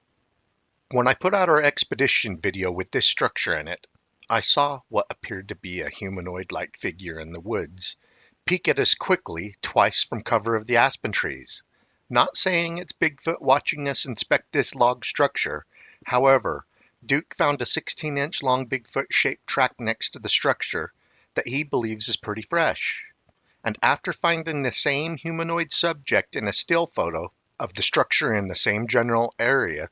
When I put out our expedition video with this structure in it, I saw what appeared to be a humanoid-like figure in the woods peek at us quickly twice from cover of the aspen trees. Not saying it's Bigfoot watching us inspect this log structure. However, Duke found a 16-inch long Bigfoot-shaped track next to the structure that he believes is pretty fresh. And after finding the same humanoid subject in a still photo of the structure in the same general area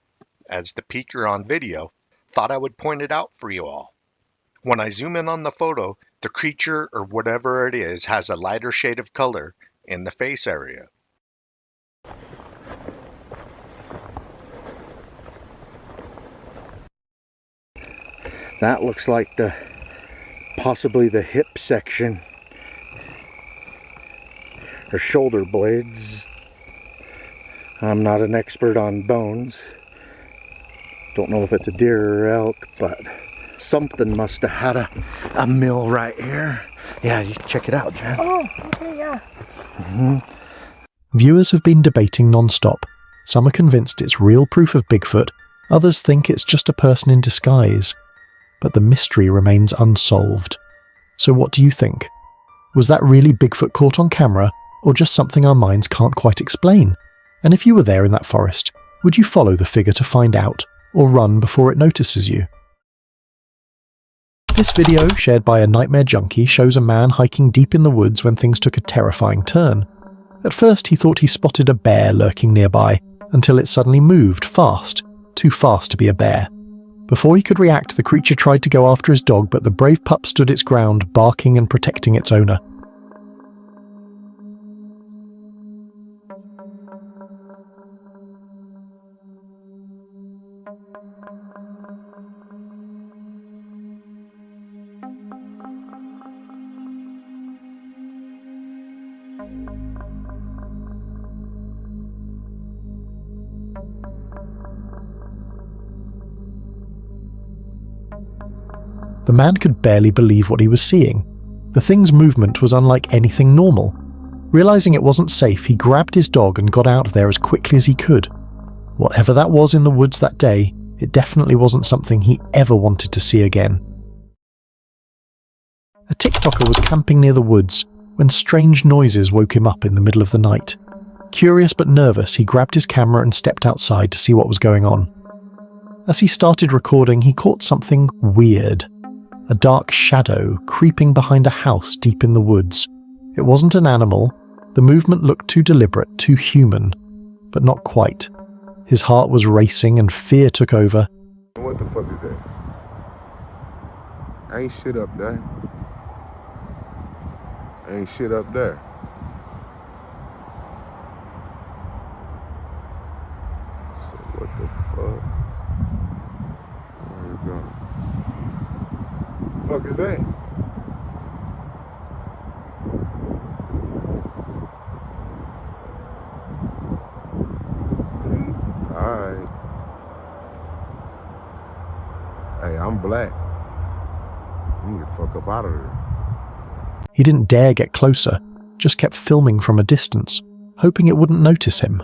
as the peeker on video, thought I would point it out for you all. When I zoom in on the photo, the creature or whatever it is has a lighter shade of color in the face area. That looks like possibly the hip section or shoulder blades. I'm not an expert on bones. Don't know if it's a deer or elk, but something must have had a mill right here. Yeah, you check it out, Jen. Oh, okay, yeah. Viewers have been debating non-stop. Some are convinced it's real proof of Bigfoot, others think it's just a person in disguise. But the mystery remains unsolved. So what do you think? Was that really Bigfoot caught on camera, or just something our minds can't quite explain? And if you were there in that forest, would you follow the figure to find out, or run before it notices you? This video, shared by a nightmare junkie, shows a man hiking deep in the woods when things took a terrifying turn. At first he thought he spotted a bear lurking nearby, until it suddenly moved fast, too fast to be a bear. Before he could react, the creature tried to go after his dog, but the brave pup stood its ground, barking and protecting its owner. The man could barely believe what he was seeing. The thing's movement was unlike anything normal. Realizing it wasn't safe, he grabbed his dog and got out there as quickly as he could. Whatever that was in the woods that day, it definitely wasn't something he ever wanted to see again. A TikToker was camping near the woods when strange noises woke him up in the middle of the night. Curious but nervous, he grabbed his camera and stepped outside to see what was going on. As he started recording, he caught something weird. A dark shadow creeping behind a house deep in the woods. It wasn't an animal. The movement looked too deliberate, too human, but not quite. His heart was racing and fear took over. What the fuck is that? Ain't shit up there. Ain't shit up there. So what the fuck? Where we going? Fuck is that? Alright. Hey, I'm black. I'm gonna get the fuck up out of there. He didn't dare get closer, just kept filming from a distance, hoping it wouldn't notice him.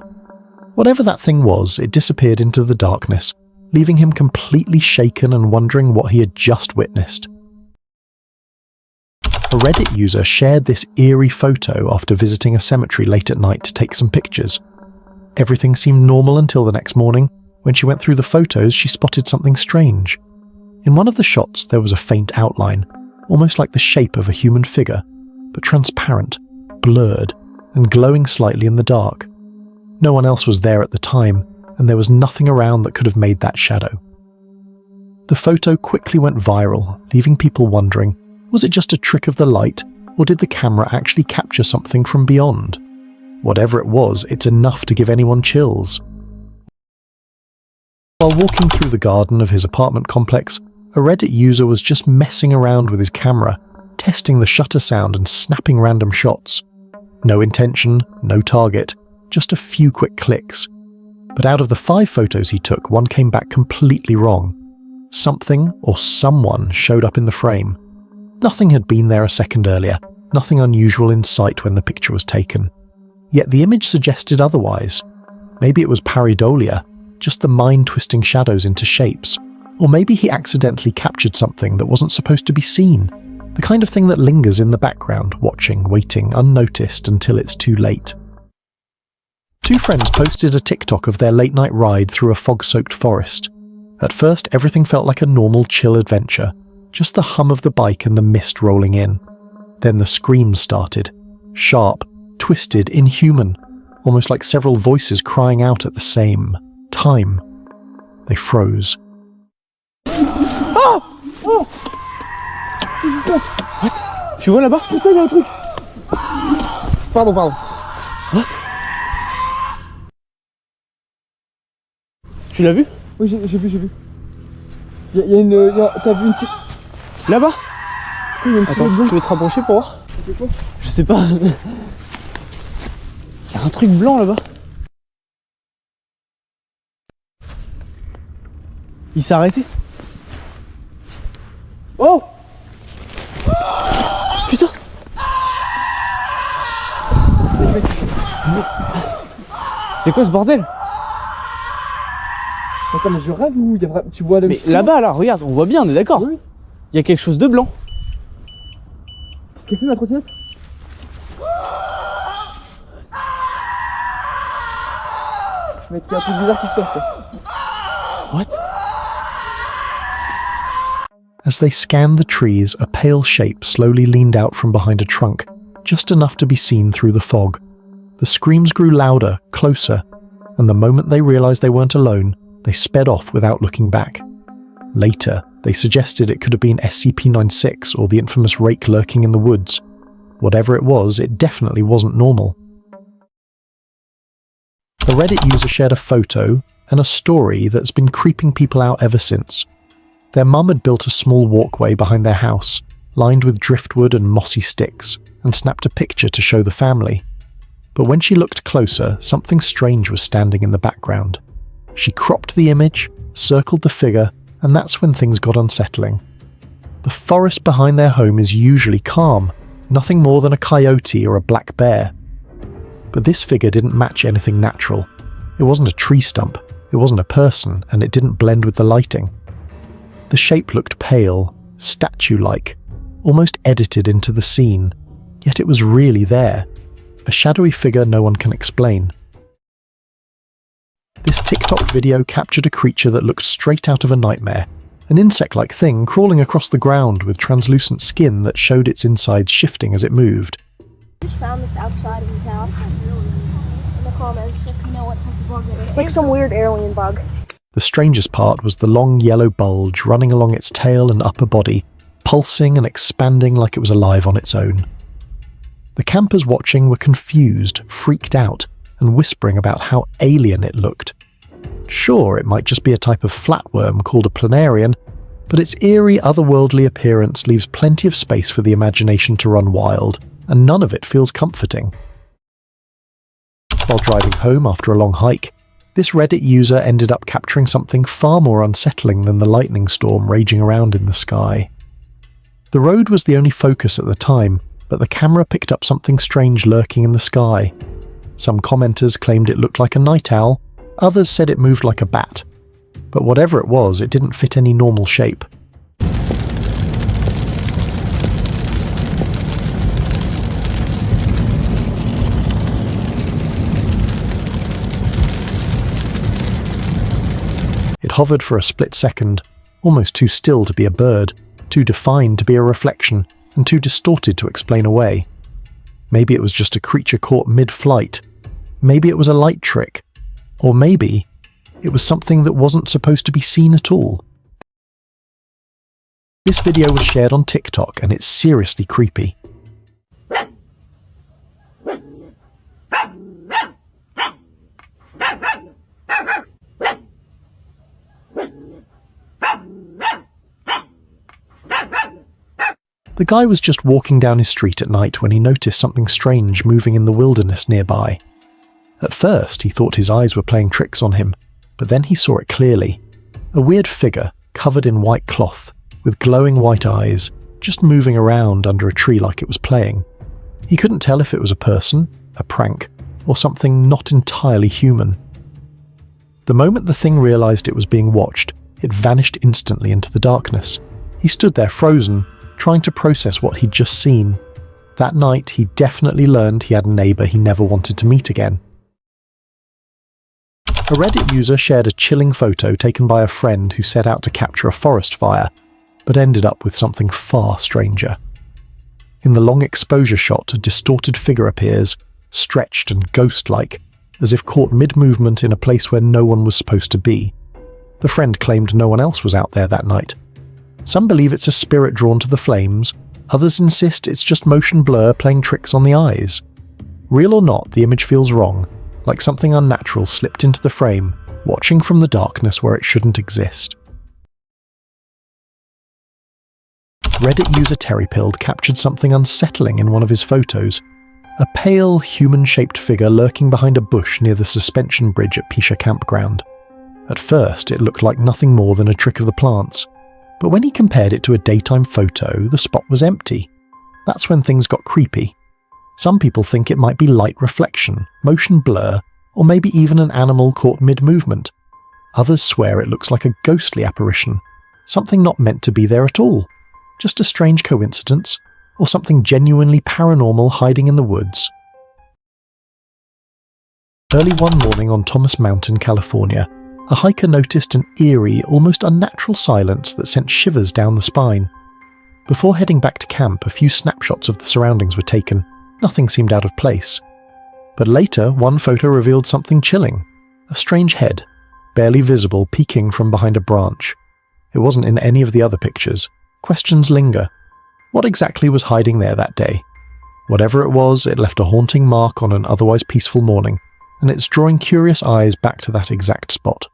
Whatever that thing was, it disappeared into the darkness, leaving him completely shaken and wondering what he had just witnessed. A Reddit user shared this eerie photo after visiting a cemetery late at night to take some pictures. Everything seemed normal until the next morning. When she went through the photos, she spotted something strange. In one of the shots, there was a faint outline, almost like the shape of a human figure, but transparent, blurred, and glowing slightly in the dark. No one else was there at the time, and there was nothing around that could have made that shadow. The photo quickly went viral, leaving people wondering, was it just a trick of the light, or did the camera actually capture something from beyond? Whatever it was, it's enough to give anyone chills. While walking through the garden of his apartment complex, a Reddit user was just messing around with his camera, testing the shutter sound and snapping random shots. No intention, no target, just a few quick clicks. But out of the 5 photos he took, one came back completely wrong. Something or someone showed up in the frame. Nothing had been there a second earlier, nothing unusual in sight when the picture was taken. Yet the image suggested otherwise. Maybe it was pareidolia, just the mind-twisting shadows into shapes. Or maybe he accidentally captured something that wasn't supposed to be seen. The kind of thing that lingers in the background, watching, waiting, unnoticed until it's too late. 2 friends posted a TikTok of their late-night ride through a fog-soaked forest. At first, everything felt like a normal, chill adventure, just the hum of the bike and the mist rolling in. Then the screams started. Sharp, twisted, inhuman, almost like several voices crying out at the same time. They froze. Oh! Oh! Qu'est-ce qui se passe? What? Tu vois là-bas? Putain, il y a un truc! Pardon. What? Tu l'as vu? Oui, j'ai vu. Il y a une... T'as vu une... Là-bas? Attends, tu veux te rapprocher pour voir? C'était quoi? Je sais pas. Il y a un truc blanc là-bas. Il s'est arrêté. Oh! Putain! C'est quoi ce bordel? Attends, mais je rêve ou y a vraiment... Tu vois la... Mais là-bas, là, regarde, on voit bien, on est d'accord? Oui. Il y a quelque chose de blanc. Qu'est-ce qu'elle fait, ma trottinette? Mec, il y a un truc bizarre qui se passe, quoi. What? As they scanned the trees, a pale shape slowly leaned out from behind a trunk, just enough to be seen through the fog. The screams grew louder, closer, and the moment they realized they weren't alone, they sped off without looking back. Later, they suggested it could have been SCP-96 or the infamous rake lurking in the woods. Whatever it was, it definitely wasn't normal. A Reddit user shared a photo and a story that's been creeping people out ever since. Their mum had built a small walkway behind their house, lined with driftwood and mossy sticks, and snapped a picture to show the family. But when she looked closer, something strange was standing in the background. She cropped the image, circled the figure, and that's when things got unsettling. The forest behind their home is usually calm, nothing more than a coyote or a black bear. But this figure didn't match anything natural. It wasn't a tree stump, it wasn't a person, and it didn't blend with the lighting. The shape looked pale, statue-like, almost edited into the scene, yet it was really there. A shadowy figure no one can explain. This TikTok video captured a creature that looked straight out of a nightmare, an insect-like thing crawling across the ground with translucent skin that showed its insides shifting as it moved. I just found this outside of the town. In the comments, if you know what type of bug it is. It's like some weird alien bug. The strangest part was the long yellow bulge running along its tail and upper body, pulsing and expanding like it was alive on its own. The campers watching were confused, freaked out, and whispering about how alien it looked. Sure, it might just be a type of flatworm called a planarian, but its eerie, otherworldly appearance leaves plenty of space for the imagination to run wild, and none of it feels comforting. While driving home after a long hike, this Reddit user ended up capturing something far more unsettling than the lightning storm raging around in the sky. The road was the only focus at the time, but the camera picked up something strange lurking in the sky. Some commenters claimed it looked like a night owl, others said it moved like a bat. But whatever it was, it didn't fit any normal shape. It hovered for a split second, almost too still to be a bird, too defined to be a reflection and too distorted to explain away. Maybe it was just a creature caught mid-flight. Maybe it was a light trick. Or maybe it was something that wasn't supposed to be seen at all. This video was shared on TikTok and it's seriously creepy. The guy was just walking down his street at night when he noticed something strange moving in the wilderness nearby. At first, he thought his eyes were playing tricks on him, but then he saw it clearly. A weird figure, covered in white cloth, with glowing white eyes, just moving around under a tree like it was playing. He couldn't tell if it was a person, a prank, or something not entirely human. The moment the thing realized it was being watched, it vanished instantly into the darkness. He stood there frozen, trying to process what he'd just seen. That night, he definitely learned he had a neighbor he never wanted to meet again. A Reddit user shared a chilling photo taken by a friend who set out to capture a forest fire, but ended up with something far stranger. In the long exposure shot, a distorted figure appears, stretched and ghost-like, as if caught mid-movement in a place where no one was supposed to be. The friend claimed no one else was out there that night. Some believe it's a spirit drawn to the flames, others insist it's just motion blur playing tricks on the eyes. Real or not, the image feels wrong, like something unnatural slipped into the frame, watching from the darkness where it shouldn't exist. Reddit user Terrypilled captured something unsettling in one of his photos. A pale, human-shaped figure lurking behind a bush near the suspension bridge at Pisha Campground. At first, it looked like nothing more than a trick of the plants. But when he compared it to a daytime photo, the spot was empty. That's when things got creepy. Some people think it might be light reflection, motion blur, or maybe even an animal caught mid-movement. Others swear it looks like a ghostly apparition, something not meant to be there at all. Just a strange coincidence, or something genuinely paranormal hiding in the woods. Early one morning on Thomas Mountain, California, a hiker noticed an eerie, almost unnatural silence that sent shivers down the spine. Before heading back to camp, a few snapshots of the surroundings were taken. Nothing seemed out of place. But later, one photo revealed something chilling. A strange head, barely visible, peeking from behind a branch. It wasn't in any of the other pictures. Questions linger. What exactly was hiding there that day? Whatever it was, it left a haunting mark on an otherwise peaceful morning, and it's drawing curious eyes back to that exact spot.